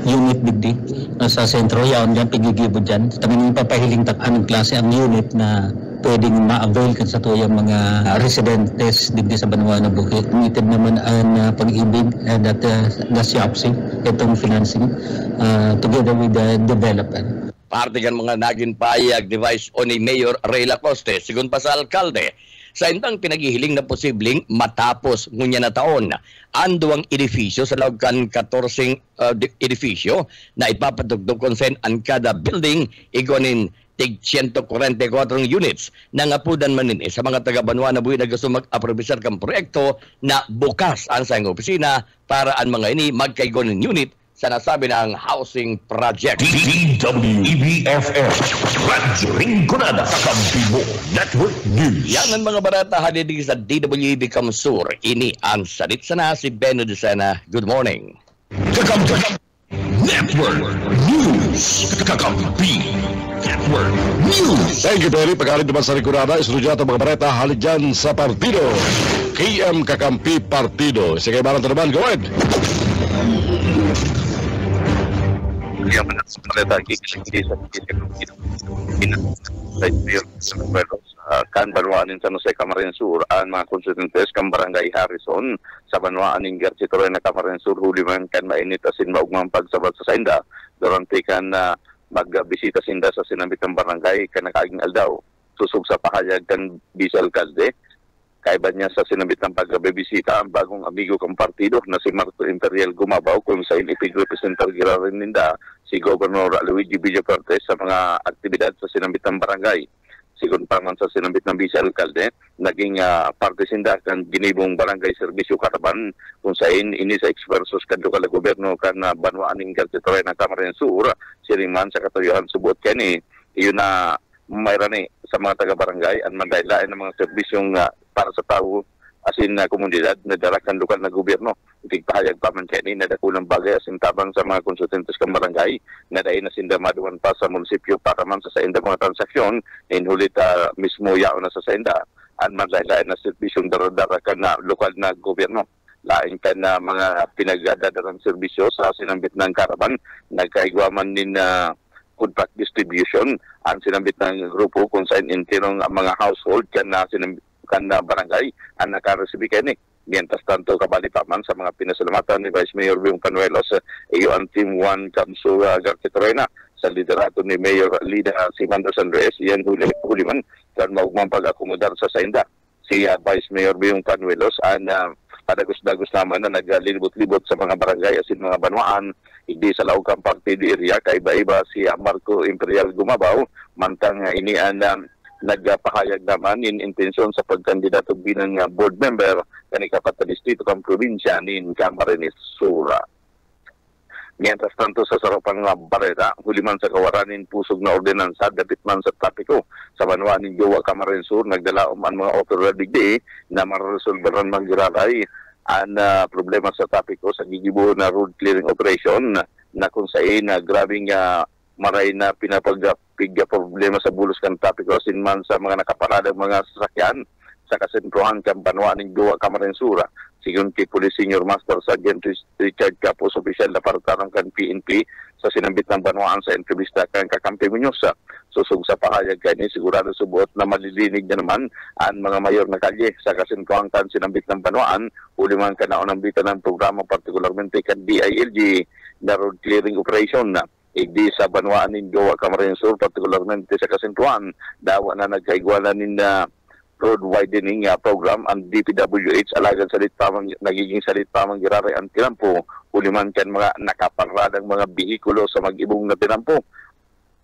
unit digdi sa sentro. Yan dyan, pigigibo dyan. Kami papahiling anong klase ang unit na pwedeng ma-avail kan sa tuyang mga residentes digdi sa Banwa Nabuhi. Committed naman ang pag-ibig at the SHAPSI, itong financing together with the developer. Parte kan mga naging payag device o ni Mayor Ray Lacoste. Sigun pa sa alkalde, sa indang pinaghihiling na posibleng matapos ngunya na taon. Anduang edifisyo sa loob kan 14 edifisyo na ipapatugtog konsen ang kada building iguanin tig 144 units na ngapudan man nini sa mga taga-Banwa na buhi nag-aprobisar kang proyekto na bukas ang sa opisina para ang mga ini magkaigonin unit sa nasabi ng housing project. DWEBFM Radyo Rinconada Kakampi mo Network News. Yan ang mga barata hadidi sa DWEB Kamsur. Ini ang salit sana si Beno de Sena. Good morning. Kakampi Network News. Kakampi Network News. Thank you, Perry. Pag-alin naman sa Rinconada, isunod mga barata halid dyan sa partido. KM Kakampi Partido. Sige, barang naman, go ahead. Yang benar sebenarnya kan Banwaan sa Jose Camarines Sur ang mga konsultentes kan Barangay Harrison sa Banwaan ng Garcitore na Camarines Sur huli man kan mainit asin maugmang pagsabat sa Sainda durante kan magbisita sinda sa sinambitang barangay kan nakaaging aldaw susog sa pahayag kan Vice Alcalde kaiba niya sa sinambitang pagbibisita ang bagong amigo kang partido na si Marco Imperial Gumabaw kung sa inipig representer girarin ninda si Governor Luigi Villafuerte sa mga aktibidad sa sinambitang barangay. Sigun pa man sa sinambitang Vice Alcalde, naging parte sinda kan ginibong barangay serbisyo Karaban kung sa ini sa ekspersos kan lokal na gobyerno kan Banwaan ng Garcitore ng Camarines Sur, siriman sa katuyuhan subot kani, iyon na mayrani sa mga taga-barangay ang mandaylain ng mga serbisyong para sa tao asin na komunidad na darakan lokal na gobyerno. Itigpahayag pa man kani na dakulang bagay asin tabang sa mga konsultentes kang barangay na dahil na sinda maduan pa sa munisipyo para man sa sainda mga transaksyon inhulit mismo yao na sa sainda ang mandaylain na serbisyong darakan na lokal na gobyerno. Lain ka na mga pinagdadaran serbisyo sa sinambit ng Karaban nagkaigwaman din na contract distribution ang sinambit ng grupo kung saan intirong mga household kan barangay ang nakaresibi kani. Mientras tanto kabali pa man sa mga pinasalamatan ni Vice Mayor Bing Panuelos iyo ang Team 1 Kamso Garcitore sa liderato ni Mayor Lida Simandos Andres yan huli man kan maugmang pag-akomodar sa Sainda. Si Vice Mayor Bing Panuelos ang kadagos-dagos naman na naglilibot-libot sa mga barangay asin mga Banwaan hindi sa laog kang partido area kay iba si Marco Imperial Gumabaw mantang inian nagpahayag naman in intensyon sa pagkandidato bilang board member kani kapat distrito kang probinsya nin Camarines Sur. Mientras tanto sa sarapang bareta, huli man sa kawaranin pusog na ordinansa dapit man sa trapiko sa Banwaan ng Jowa Camarines Sur nagdala ang mga otoridad digdi na maresolveran manggiraray ang problema sa trapiko sa gigibo na road clearing operation na kung saan grabing maray na pinapagpigya problema sa bulos kan trapiko asin man sa mga nakaparadang mga sasakyan sa kasentruhan kan Banwaan ng Jowa Camarines Sur. Sigun kay Police Senior Master Sergeant Richard Capos, opisyal na partarang kan PNP sa sinambit ng Banwaan sa entrevista kan Kakampi Muñoz. Susog sa pahayag kani sigurado subuot na malilinig na naman ang mga mayor na kalye sa kasentruhan kan sinambit ng Banwaan uli man kanaon ang bitan ng programa partikularmente kan DILG na road clearing operation na igdi sa Banwaan ng Jowa Camarines Sur partikularmente sa kasentruhan dawa na nagkaigwanan nin road widening program ang DPWH alagan salit pamang nagiging salit pamang giraray ang tinampo uliman kan mga nakaparadang mga bihikulo sa mag-ibong na tinampo.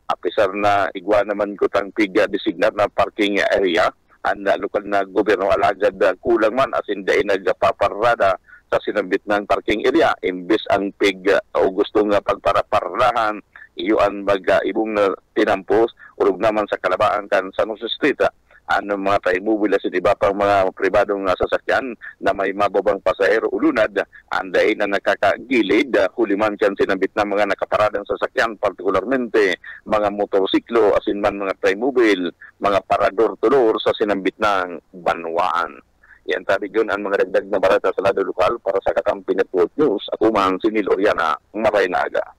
Apisar na igwa naman ko tang piga designat na parking area ang lokal na gobyerno alagad kulang man asin dahil nagpaparada sa sinambit ng parking area imbes ang pig o gustong pagparaparlahan iyo ang mag-ibong na tinampo urog naman sa kalabaan kan San Jose Street ano mga tayo-mobile sa iba pang mga pribadong sasakyan na may mababang pasahero ulunad anday na nakakagilid huli man dyan sinabit na mga nakaparadang sasakyan partikularmente mga motorsiklo asin man mga tayo-mobile mga parador-tulor sa sinambit ng Banwaan. Yan tabi yun ang mga dagdag na barata sa lado lokal para sa Kakampi Network News. Ako man si Nil Oriana, Maraynaga.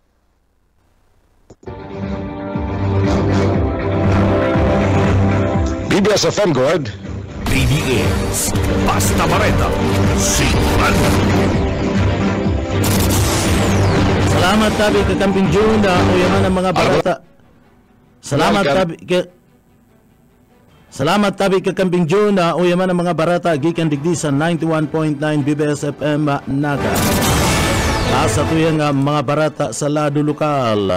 PBS FM, go ahead. PBS, Basta Bareta, Sigurado. Salamat tabi kay Kamping June na uyaman ang mga barata. Salamat tabi Salamat tabi kakamping June na uyaman ang mga barata gikan digdi sa 91.9 BBS FM Naga. Sa tuyang mga barata sa lado lokal,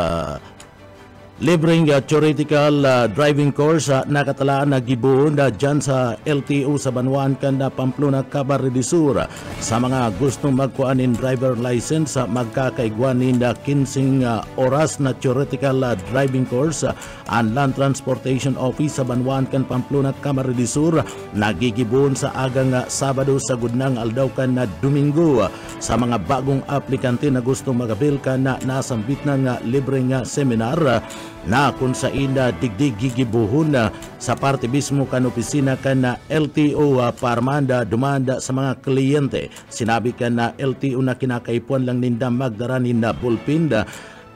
libreng theoretical driving course nakatalaan na gibuon dyan sa LTO sa Banuan Kanda, Pamplona, Camarines Sur. Sa mga gustong magkuanin driver license, magkakaigwanin 15 oras na theoretical driving course ang Land Transportation Office sa Banuan Kanda, Pamplona, Camarines Sur. Nagigibuon sa agang Sabado sa gudnang aldawkan na Domingo. Sa mga bagong aplikante na gustong magabil ka na nasambit ng libreng seminar na kung sa ina digdig gigibuhon sa parte mismo kan opisina kan na LTO parmanda dumanda sa mga kliyente. Sinabi kan na LTO na kinakaipuan lang ninda magdaranin na bullpen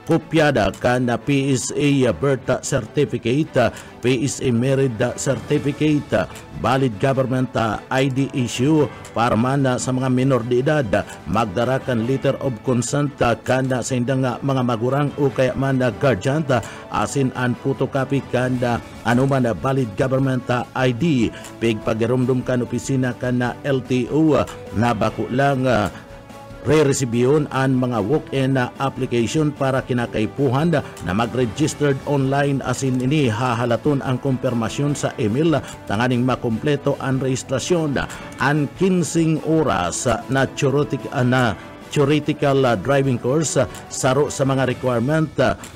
kopyada kan na PSA Birth Certificate, PSA Married Certificate, valid government ID issue para man sa mga minor de edad, magdara kan letter of consent kan sa indang mga magurang o kaya man guardian, asin an photocopy kan anuman valid government ID, pagpagirumdum kan opisina kan na LTO na bako lang re-resibiyon ang mga walk-in application para kinakaipuhan na mag-registered online, asin ini hahalaton ang kumpirmasyon sa email tanganing makumpleto ang registrasyon. Ang 15 oras na theoretical driving course saro sa mga requirement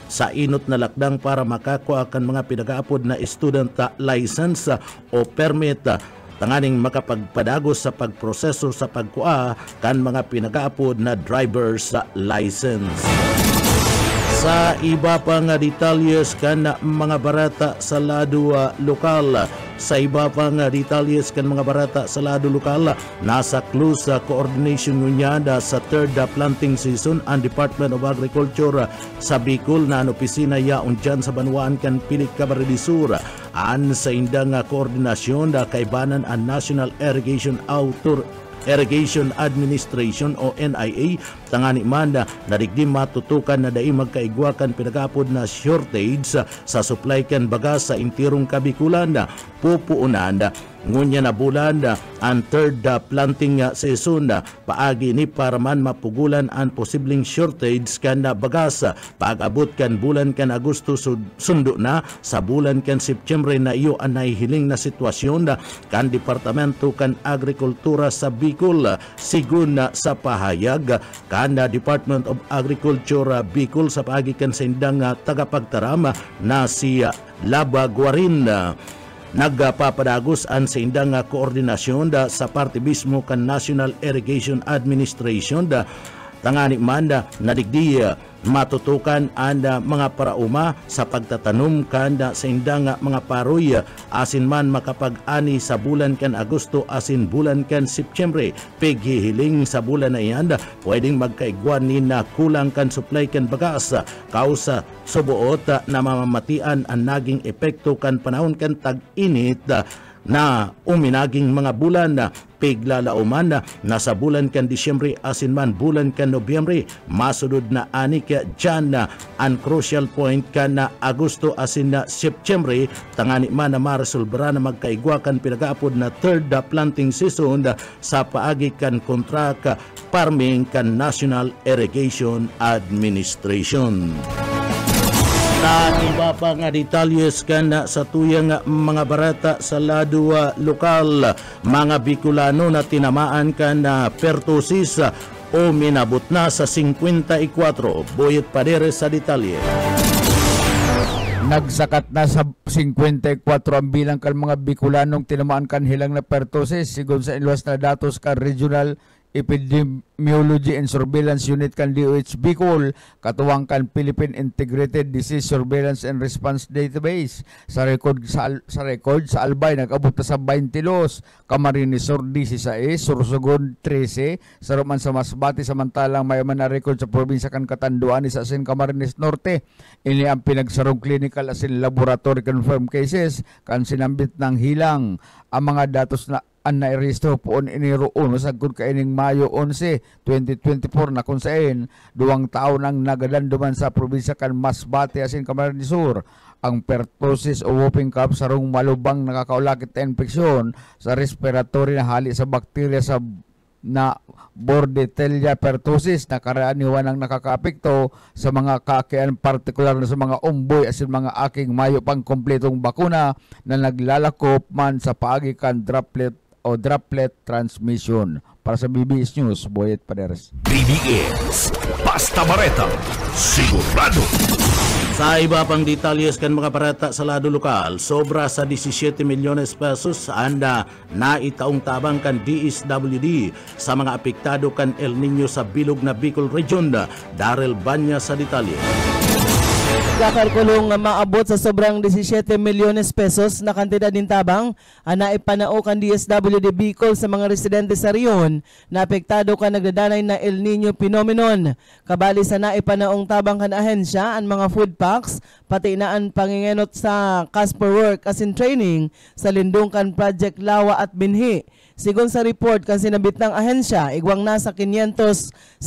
sa inot na lakdang para makakuha kan mga pinagaapod na student license o permit tanganing makapagpadagos sa pagproseso sa pagkuha kan mga pinagaapod na driver's license. Sa iba pang detalyes kan mga barata sa lado lokal, sa iba pang detalyes kan mga barata sa lado lokal, nasa close coordination ngunya sa third planting season ang Department of Agriculture sa Bicol na opisina yaon dyan sa Banuan kan Pilik, Camarines Sur. An sa indang koordinasyon kaibanan ang National Irrigation Administration o NIA tangani man nadigdim matutukan na dai magkaigwakan pinagapod na shortage sa supply kan bagas sa intirong Kabikulan. Pupuunan ngunya na bulan ang third planting season paagi ni para man mapugulan ang posibleng shortage kan bagas pag-abot kan bulan kan Agosto sundo na sa bulan kan September na iyo ang nahihiling na sitwasyon kan Departamento kan Agrikultura sa Bicol. Sigun sa pahayag kan Department of Agriculture Bicol sa paagi kan sindang tagapagtaram na si Laba Guarin, nagpapadagos ang sa indang koordinasyon sa parte mismo kan National Irrigation Administration tangani man nadigdi matutukan ang mga parauma sa pagtatanom kan sa indang mga paroy, asin man makapag-ani sa bulan kan Agosto asin bulan kan September. Paghihiling sa bulan na iyan pwedeng magkaigwan ni na kulang kan supply kan bagas kausa subuot na mamamatian ang naging epekto kan panahon kan tag-init na uminaging mga bulan. Piglalauman na sa bulan kan Disyembre asin man bulan kan Nobyembre masudod na ani ka dyan ang crucial point kan na Agosto asin na September tangani man na maresolbera na magkaigwakan pinagaapod na third planting season sa paagi kan contract farming kan National Irrigation Administration. Na iba pa nga detalyes kan sa tuyang mga barata sa lado lokal, mga Bicolano na tinamaan kan pertussis o minabot na sa 54. Boyet Padere sa detalye. Nagsakat na sa 54 ang bilang kan mga Bicolanong tinamaan kan hilang na pertussis sigon sa inluwas na datos kan Regional Epidemiology and Surveillance Unit kan DOH Bicol, katuwang kan Philippine Integrated Disease Surveillance and Response Database. Sa record sa Albay nag-abot na sa 22, Camarines Sur 16, Sorsogon 13, saruman sa Masbate samantalang may man na record sa probinsya kan Catanduan sa asin Camarines Norte. Ini ang pinagsarong clinical asin laboratory confirmed cases kan sinambit ng hilang. Ang mga datos na nairehisto poon Enero 1 sagud kaining Mayo 11, 2024 na kung saan 2 taon ang nagadanduman sa probinsya kan Masbate asin Camarines Sur. ang pertussis o whooping cough sarong malubang nakakaulakit na infeksyon sa respiratory na hali sa bakterya sa na Bordetella pertussis na karaniwan ang nakakaapekto sa mga kakian, partikular na sa mga umboy asin mga aking mayo pang kompletong bakuna na naglalakop man sa paagikan droplet o droplet transmission. Para sa BBS News, Boyet Paderes. BBS Basta Bareta, sigurado. Sa iba pang detalyes kan mga parata sa lado lokal, sobra sa 17 milyones pesos anda na itaong tabang kan DSWD sa mga apektado kan El Nino sa bilog na Bicol Region. Daryl Banya sa detalye. Kakalkulong maabot sa sobrang 17 milyones pesos na kantidad din tabang na ipanao kan DSWD Bicol sa mga residente sa riyon na apektado kan nagdadanay na El Nino phenomenon. Kabali sa naipanaong tabang kan ahensya ang mga food packs pati na ang pangingenot sa Casper Work as in training sa Lindungkan Project Lawa at Binhi. Sigon sa report kan sinabit ng ahensya, igwang nasa 566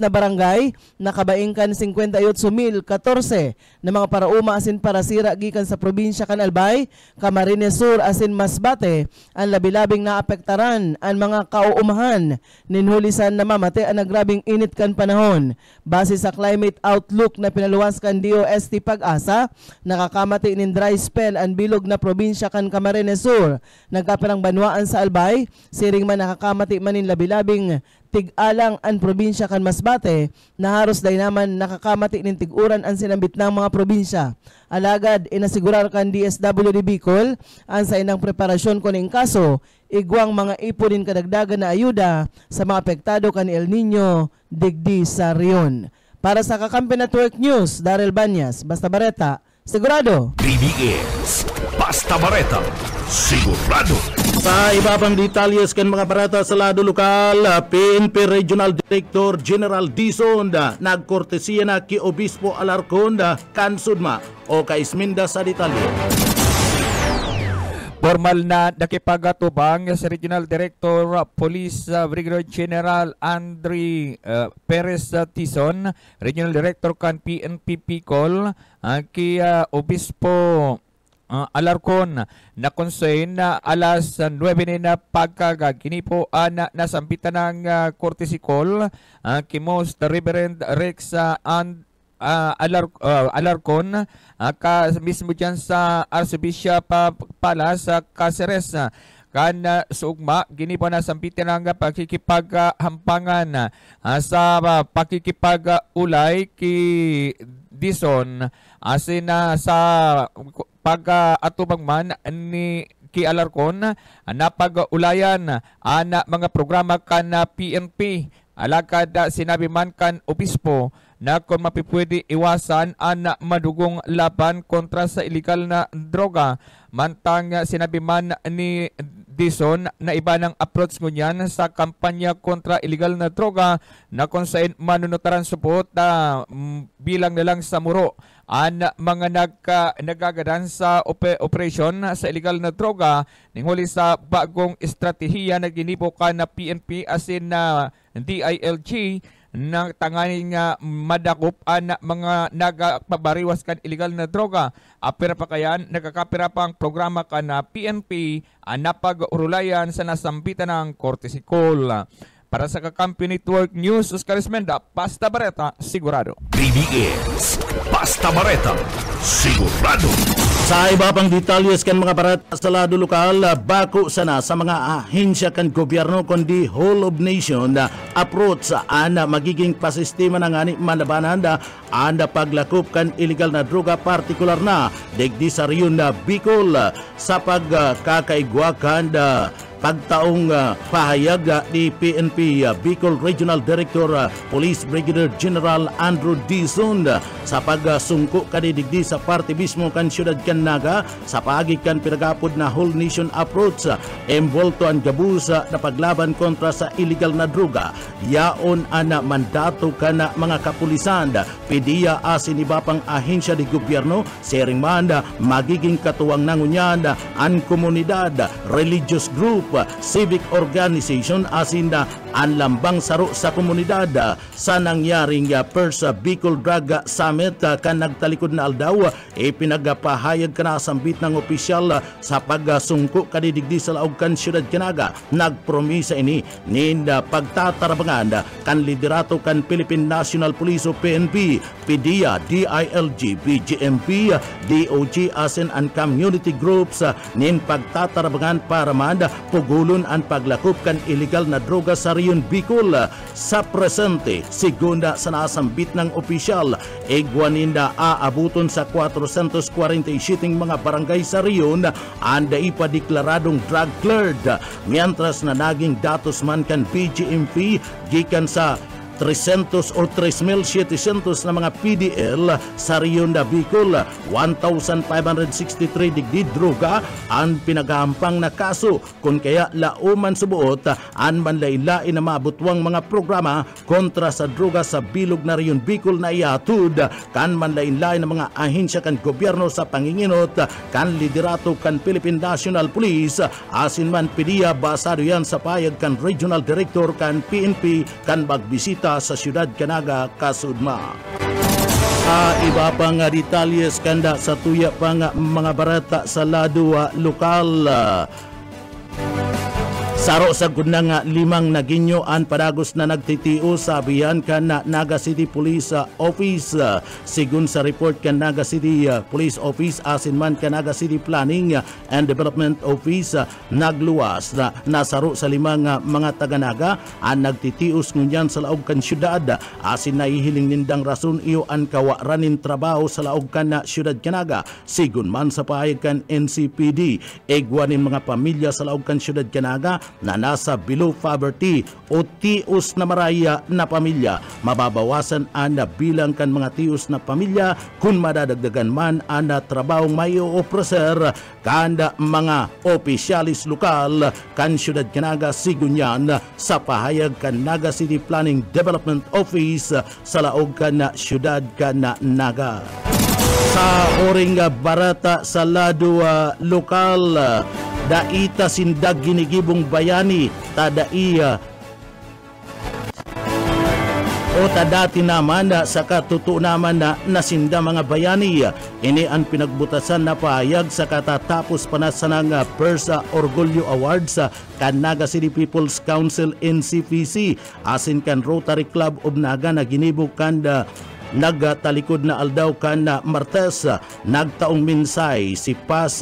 na barangay, nakabaing kan 58,014 na mga parauma asin parasira gikan sa probinsya kan Albay, Camarines Sur asin Masbate, ang labilabing naapektaran ang mga kauumahan, ninhulisan na mamate ang nagrabing init kan panahon. Base sa climate outlook na pinaluwas kan DOST Pag-asa, nakakamati nin dry spell ang bilog na probinsya kan Camarines Sur, nagkapirang banwaan sa Albay, siring man nakakamati manin labilabing tig-alang ang probinsya kan Masbate, na haros day naman nakakamati nin tig-uran ang sinambit ng mga probinsya. Alagad, inasigurar kan DSWD Bicol ang sa inang preparasyon ko ning kaso, igwang mga ipunin kadagdagan na ayuda sa mga apektado kan El Nino digdi sa riyon. Para sa Kakampi Network News, Daryl Banyas, Basta Bareta, sigurado. BBS Basta Bareta, sigurado. Sa iba pang detalyes kan mga barata sa lado lokal, PNP Regional Director General Dizon nagkortesiya na ki Obispo Alarcon kan Sudma o kaisminda sa detalye. Formal na nakipagatubang sa Regional Director Police Brigadier General Andre Perez Tizon, Regional Director kan PNP Bicol, ki Obispo Alarcon na konsehin na alas 9 na pagkagaginipo na nasampitan ng Cortesikol kimos the Reverend Rex Alarcon mismo dyan sa Archbishop Palace sa Caceres kan sugma ginipo na sampitan ng pakikipaghampangan sa pakikipag-ulay ki Dizon asin sa pag-atubang man ni ki Alarcon napag-ulayan ana mga programa kan PNP. Alakad sinabi man kan Obispo na kung mapipwede iwasan ang madugong laban kontra sa illegal na droga. Mantang sinabi man ni Dizon na iba ng approach ngunyan sa kampanya kontra illegal na droga na kung saan manunutaran support bilang nilang sa muro ang mga nagagadan sa operation sa illegal na droga ninghuli sa bagong estratehiya na ginibukan na PNP asin na DILG nang tanganing madakop ang mga nagpabariwas kan illegal na droga. Apira pa kayan, nagkakapira pang programa ka na PNP napag-urulayan sa nasambitan ng Cortesikol. Para sa Kakampi Network News, Oscar Esmenda, Basta Bareta, sigurado. BBS Basta Bareta, sigurado. Sa iba pang detalyes kan mga barata sa lado lokal, bako sana sa mga ahensya kan gobyerno kundi whole of nation approach sa magiging pasistema ng ani manabanan anda paglakop kan illegal na droga, partikular na digdi sa riyon na Bicol sa pagkakaigwakan pagtaong pahayag ni PNP Bicol Regional Director Police Brigadier General Andrew Dizon sa pagsungko kanidigdi sa parte mismo kan siyudad kan Naga sa paagi kan pinagapod na whole nation approach embolto ang gabus na paglaban kontra sa illegal na droga. Yaon ana mandato kan mga kapulisan pidiya asin iba pang ahensya di gobyerno sering man magiging katuwang nangunyan ang komunidad, religious group, civic organization asin ang lambang saro sa komunidad sa nangyaring Persa Bicol Drug Summit kan nagtalikod na aldaw pinagpahayag kana sambit ng opisyal sa pagsungko kanidigdi sa laog kan siyudad Canaga. Nagpromisa ini ninda pagtatarabangan kan liderato kan Philippine National Police o PNP, PDEA, DILG, BGMP, DOG, ASEAN and community groups nin pagtatarabangan para man pugulon ang paglakop kan illegal na droga sa Rion Bicol. Sa presente, segunda sa nasambit ng opisyal, igwaninda aabuton sa 447 mga barangay sa Rion anda ipadeklaradong drug cleared, mientras na naging datos man kan BGMP gikan sa 300 o 3,700 na mga PDL sa Rion da Bicol. 1,563 digdi droga ang pinagahampang na kaso, kung kaya lauman subuot ang manlailain na mabutwang mga programa kontra sa droga sa bilog na Rion Bicol na iatud kan manlain-lain na mga ahensya kan gobyerno sa panginginot kan liderato kan Philippine National Police asin man PDEA. Basado yan sa payag kan Regional Director kan PNP kan magbisita sa siyudad Canaga, kasudma. Sa iba pang detalyes kanda sa tuya pang mga barata sa lado lokal. Saro sa gunang limang naginyo ang padagos na nagtitiyo sa abiyan kan Naga City Police Office. Sigun sa report kan Naga City Police Office asin man kan Naga City Planning and Development Office, nagluwas na nasaro sa limang mga taga-naga ang nagtitios ngunyan sa laog kan syudad. Asin nahihiling nindang rason iyo ang kawaranin trabaho sa laog kan syudad Canaga. Sigun man sa pahayag kan NCPD, egwanin mga pamilya sa laog kan syudad Canaga na nasa below poverty o tios na maraya na pamilya. Mababawasan ang bilang kan mga tios na pamilya kung madadagdagan man ang trabahong may opreser kanda mga opisyalis lokal kan siyudad Canaga. Sigunyan sa pahayag kan Naga City Planning Development Office sa laog kan siyudad Canaga. Sa oring barata sa lado lokal, daita sindag ginigibong bayani tadaiya o tadati naman sa katutuo naman na nasinda mga bayani. Ini ang pinagbutasan na pahayag sa katatapos panasan ng Persa Orgulyo Awards kan Naga City People's Council NCPC asin kan Rotary Club of Naga na ginibog kan nagtalikod na aldaw kan Martes. Nagtaong minsay si Paz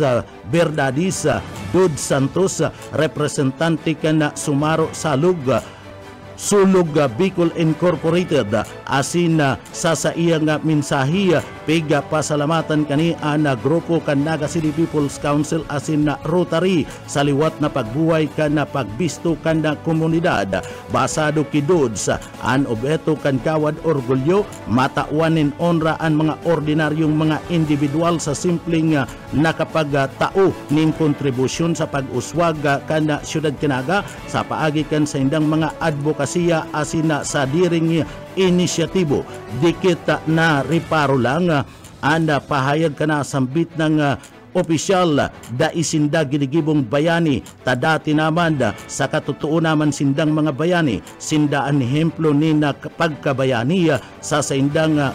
Berdadis Dud Santos, representante kan Sumaro Sulog Bicol Incorporated, asin sa iyang mensahe piga pasalamatan kani ang grupo kan Naga City People's Council asin Rotary sa liwat na pagbuhay kan pagbisto kan komunidad. Basado kiduds an obeto kan kawad orgulyo matauanin onra ang mga ordinaryong mga individual sa simpleng nakapagtao ning kontribusyon sa pag-uswag kan siyudad Canaga sa paagi kan sa indang mga advokasya asin sa diring inisyatibo. Dikit na riparo lang ang pahayag ka na sambit ng opisyal da isinda ginigibong bayani tadati naman sa katutuo naman sindang mga bayani sindaan hemplo ni na pagkabayani sa indang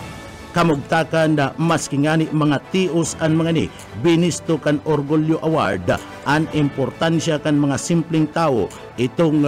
kamugtakan na maski ngani mga tios an mga ni binisto kan Orgulyo Award an importansya kan mga simpleng tao itong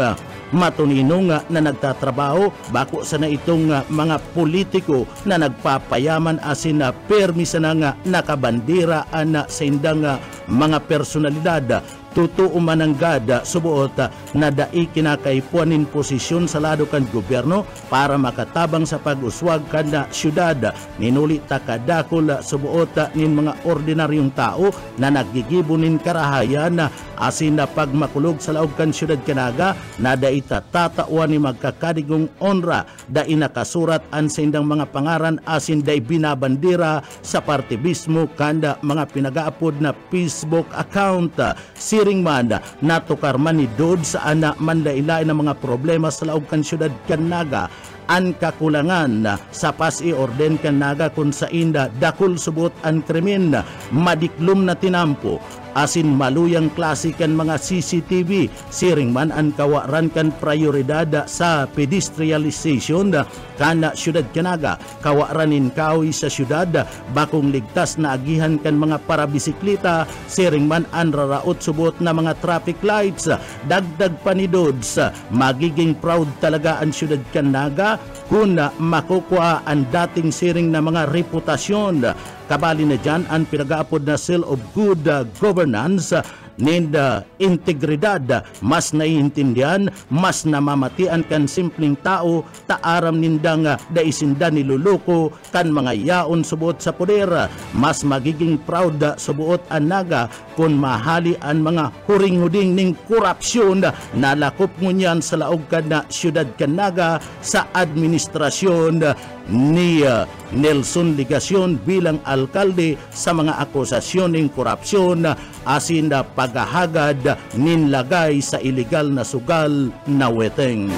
matuninong na nagtatrabaho bako sana itong mga politiko na nagpapayaman asin na permisa na nga nakabandira an sa indang mga personalidad. Totoo man ang gada subuot na dai kinakaipuanin posisyon sa lado kan gobyerno para makatabang sa pag-uswag kan syudad. Ninuli takadakol subuot nin mga ordinaryong tao na nagigibunin karahayan asin na pagmakulog sa laog kan syudad Canaga na dai tatatawan ni magkakadigong onra dai nakasurat an sa indang mga pangaran asin dai binabandira sa partibismo kanda mga pinagaapod na Facebook account. Siring man natukar man ni Dod sa ana manlailay na mga problema sa laog kan syudad Canaga. an kakulangan sa pasi-orden kan naga kung sa inda dakul subot an krimen madiklum na tinampo asin maluyang klase kan mga CCTV siring man an kawaran kan prioridad sa pedestrialization kana syudad kanaga kawaranin kahoy sa syudad bakong ligtas na agihan kan mga parabisikleta siring man an raraot subot na mga traffic lights dagdag panidods magiging proud talaga ang syudad kanaga kung makukuha ang dating siring na mga reputasyon. Kabali na dyan ang pinag-aapod na seal of good governance and integridad. Mas naiintindihan, mas namamatian kan simpleng tao, taaram nindang daisinda niluluko kan mga yaon subuot sa poder. Mas magiging proud subuot ang naga kung mahali ang mga huring-huding ning korupsyon na lakop ngunyan sa laog kan na syudad kanaga sa administrasyon ni Nelson Ligacion bilang alkalde sa mga akusasyon ng korupsyon asin na paghahagad ninlagay sa iligal na sugal na weteng.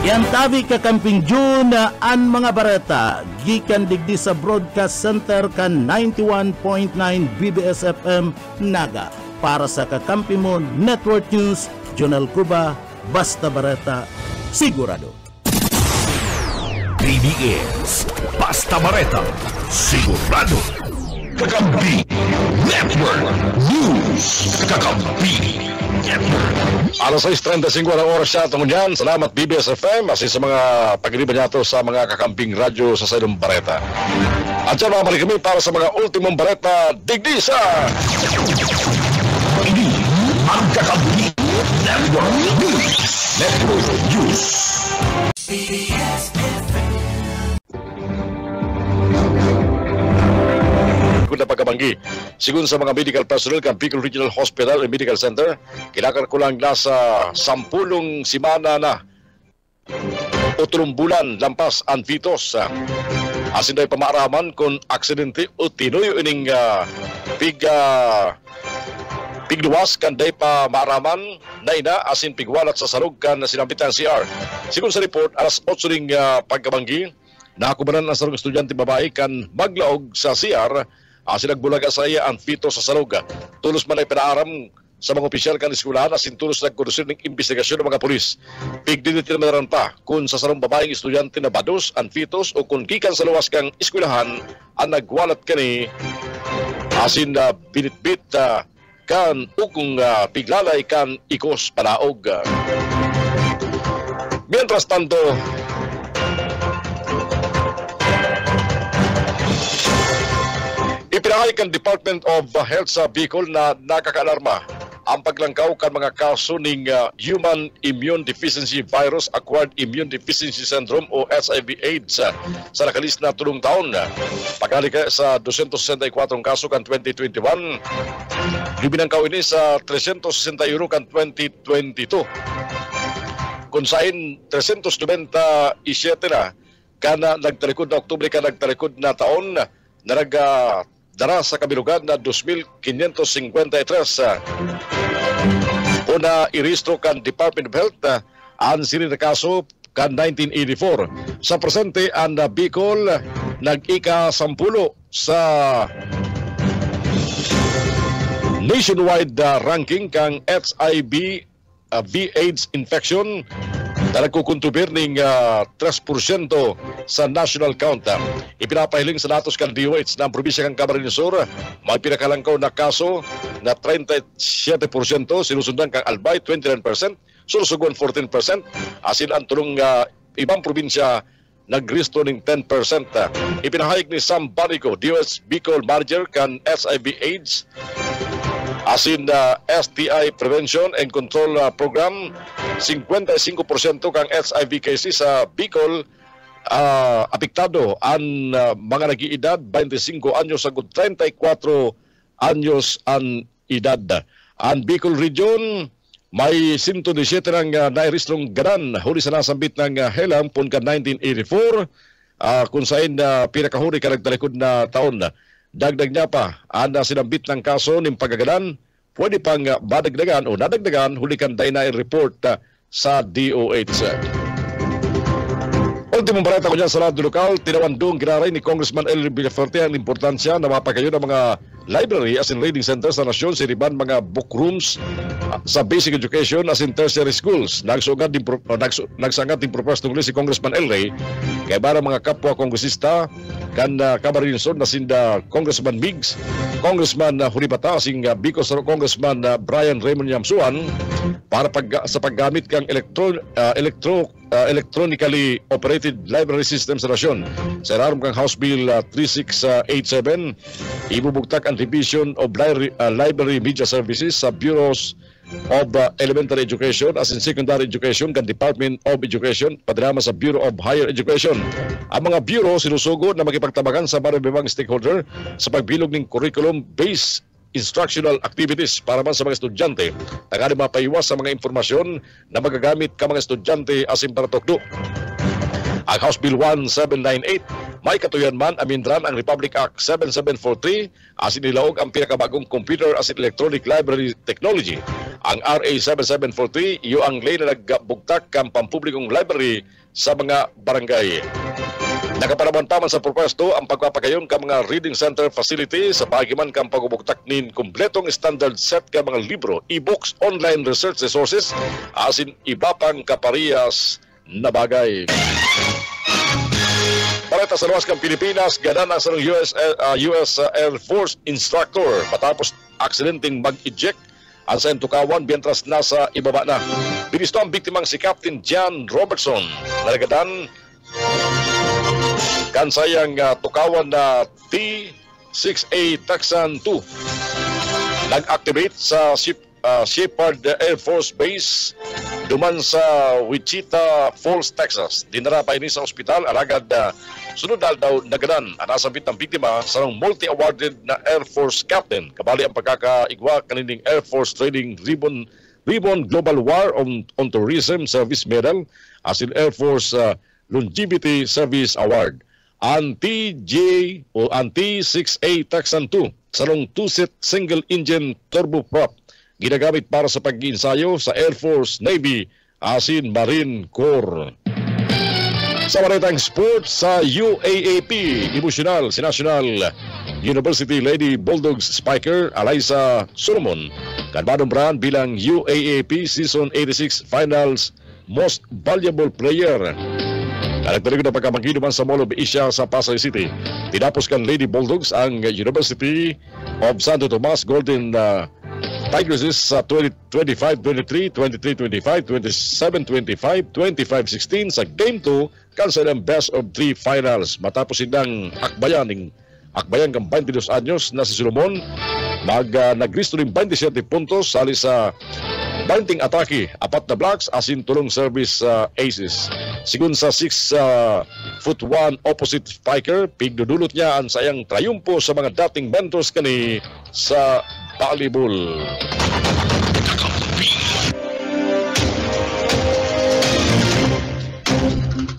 Yan tabi kakamping June ang mga bareta gikan digdi sa Broadcast Center kan 91.9 BBS FM Naga para sa kakampi mo Network News Jonel Cuba Basta Bareta Sigurado. PBS Basta Bareta Sigurado. Kakampi Network News. Kakampi Network. Alas 6:35 ang oras siya tungkol yan. Salamat BBS FM asin sa mga pagriban niya sa mga kakamping radyo sa Saydong Bareta. At siya mga kami para sa mga ultimong Bareta digdi sa ini ang Kakampi Network News. Network News. PBS FM. Na pagkabanggi. Sigun sa mga medical personnel kan Bicol Regional Hospital and Medical Center, kinakar ko lang nasa 10 simana na o 3 bulan lampas ang fetus. Asin dahi pamaaraman kung aksidente o tinuyo ining pigluwas kan dahi pamaaraman na ina asin pigwalat sa sarog kan sinampitan CR. Sigun sa report, alas 8 ning pagkabanggi, nakubanan ang sarong estudyante babae kan maglaog sa CR asin nagbulaga sa iya ang fetus sa sarog. Tulos man ay pinaaram sa mga opisyal kan eskwelahan asin tulos nagkondusir ng investigasyon ng mga polis. Pigdinitirmaran pa kung sa sarong babaeng estudyante na bados ang fetus o kung gikan sa luwas kang eskwelahan ang nagwalat kani asin binitbit kan ukong piglalay kan ikos panaog. Mientras tanto, ipinahayag ang Department of Health sa Bicol na nakakaalarma ang paglangkaw kan mga kaso ng Human Immune Deficiency Virus Acquired Immune Deficiency Syndrome o HIV/AIDS sa nakalis na tulong taon. Paghalika sa 264 kaso kan 2021, binangkaw ini sa 361 kan 2022. Kung saan 397 na kana nagtalikod na Oktubre ka nagtalikod na taon na dara sa kabilugan na 2,553. Una irehistro kan Department of Health ang sinin na kaso kan 1984. Sa presente ang Bicol nag-ika-10 sa nationwide ranking kang HIV/AIDS infection na nagkukuntubir ng 3% sa national count. Ipinapahiling sa datos kan DOH ng probinsya kang Camarines Sur, may pinakalangkaw na kaso na 37%, sinusundan kang Albay 29%, Sorsogon 14%, asin ang tulong ibang probinsya nagristo ng 10%. Ipinahayag ni Sam Barico, DOH Bicol Manager kan HIV/AIDS, asin STI Prevention and Control Program, 55% kang HIV cases sa Bicol apektado ang mga nag-iedad 25 anyos hanggang 34 anyos ang edad. Ang Bicol Region may 117 ng nairestrong ganan huli sa nasambit ng helam pun ka 1984 kung saan pinakahuli ka nagtalikod na taon. Dagdag niya pa, ang sinambit ng kaso ng pagagalan, pwede pang madagdagan o nadagdagan, huli kan dahi na report sa DOH. Ultimong balita ko dyan sa lado lokal, tinawandong ginaray ni Congressman El Villafuerte ang importansya na mapagayon ng mga library as in reading centers sa nasyon, siriban mga book rooms sa basic education as in tertiary schools. Nagsangad din propos tungkol si Congressman El Rey kay para mga kapwa kongresista kan Camarines na sinda Congressman Migs, Congressman Huribata, asing Bicos Congressman Brian Raymond Yamsuan para sa paggamit kang electronically operated library system sa nasyon. Sa ilalim kang House Bill 3687, ibubugtak ang Division of Library Media Services sa Bureaus of Elementary Education as in Secondary Education kan Department of Education padrama sa Bureau of Higher Education. Ang mga bureau sinusugod na makipagtabakan sa marabibang stakeholder sa pagbilog ng curriculum-based instructional activities para man sa mga estudyante. Tagali mapaiwas sa mga informasyon na magagamit ka mga estudyante asin para tukdo. Ang House Bill 1798 may katuyan man amindran ang Republic Act 7743 asin nilaog ang pinakabagong computer as in electronic library technology. Ang RA 7743 iyo ang lay na nagbugtak kang pampublikong library sa mga barangay. Nakapanamon-taman sa propwesto ang pagpapagayon ka mga reading center facility sa pagiman kang pagbubuktak nin kumpletong standard set ka mga libro, e-books, online research resources asin iba pang kaparehas na bagay. Balita sa luwas kang Pilipinas, ganan ang sarong US Air Force instructor matapos aksidenteng mag-eject ang sa tukawan bientras nasa ibaba na. Binisto ang biktimang si Captain John Robertson. Nalagadan kansayang tukawan na T-6A Texan 2. Nag-activate sa Shepherd Air Force Base duman sa Wichita Falls, Texas. Dinara pa ini sa ospital alagad sunod daw naganan ang nasambit ng biktima sa multi-awarded na Air Force Captain. Kabali ang pagkakaigwa kanining Air Force Training Ribbon Global War on Tourism Service Medal as in Air Force Longevity Service Award. Ang T-6A Texan 2 sarong 2-seat single-engine turboprop ginagamit para sa pag-iinsayo sa Air Force, Navy, asin Marine Corps. Sa maritang sports sa UAAP, emosyonal si National University Lady Bulldogs spiker Alyssa Solomon kanbanombrahan bilang UAAP Season 86 Finals Most Valuable Player. Nagtaligo na pagkamangginuman sa Mall of Asia sa Pasay City. Tinapos kan Lady Bulldogs ang University of Santo Tomas Golden Tigresses sa 25-23, 23-25, 27-25, 25-16 sa Game 2 kansa ng Best of 3 Finals. Matapos silang akbayan kang 22 anyos na si Solomon naglisto ng 27 puntos sali sa 20 atake, 4 na blocks asin tulong service aces. Sigun sa 6'1" opposite spiker, pigdudulot niya ang sayang triumpo sa mga dating mentors kani sa volleyball.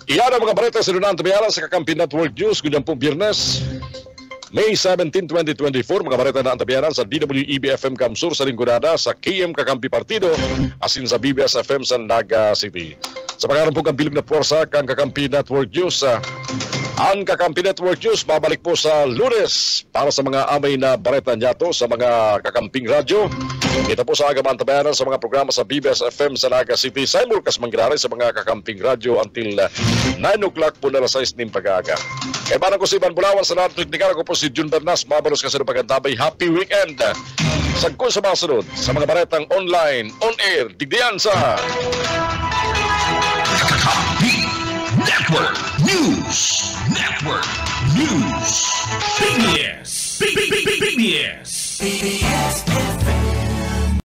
Iyan ang mga balita sa Lunang Tabayaran sa Kakampi Network News. Kunyang pong Biyernes, May 17, 2024, mga balita na antabayaran sa DWEB-FM Kamsur sa Lingkunada sa KM Kakampi Partido asin sa BBS-FM sa Naga City. Sa pagkaroon po kang bilog na porsa kang Kakampi Network News. Ang Kakampi Network News babalik po sa Lunes para sa mga amay na balita nyato sa mga Kakamping Radyo. Kita po sa agaman tabayaran sa mga programa sa BBS-FM sa Naga City. Simulcast manggirari sa mga Kakamping Radyo until 9 o'clock po na alas 6 ng pag-aaga. Kaya parang ko si Ivan Bulawan sa lahat teknikal ko po si Jun Bernas. Mabalos ka sa pagkantabay. Happy weekend! Sagkon sa mga sunod sa mga baretang online, on-air, digdiyan sa Kakampi Network News. Network News. PBS. PBS.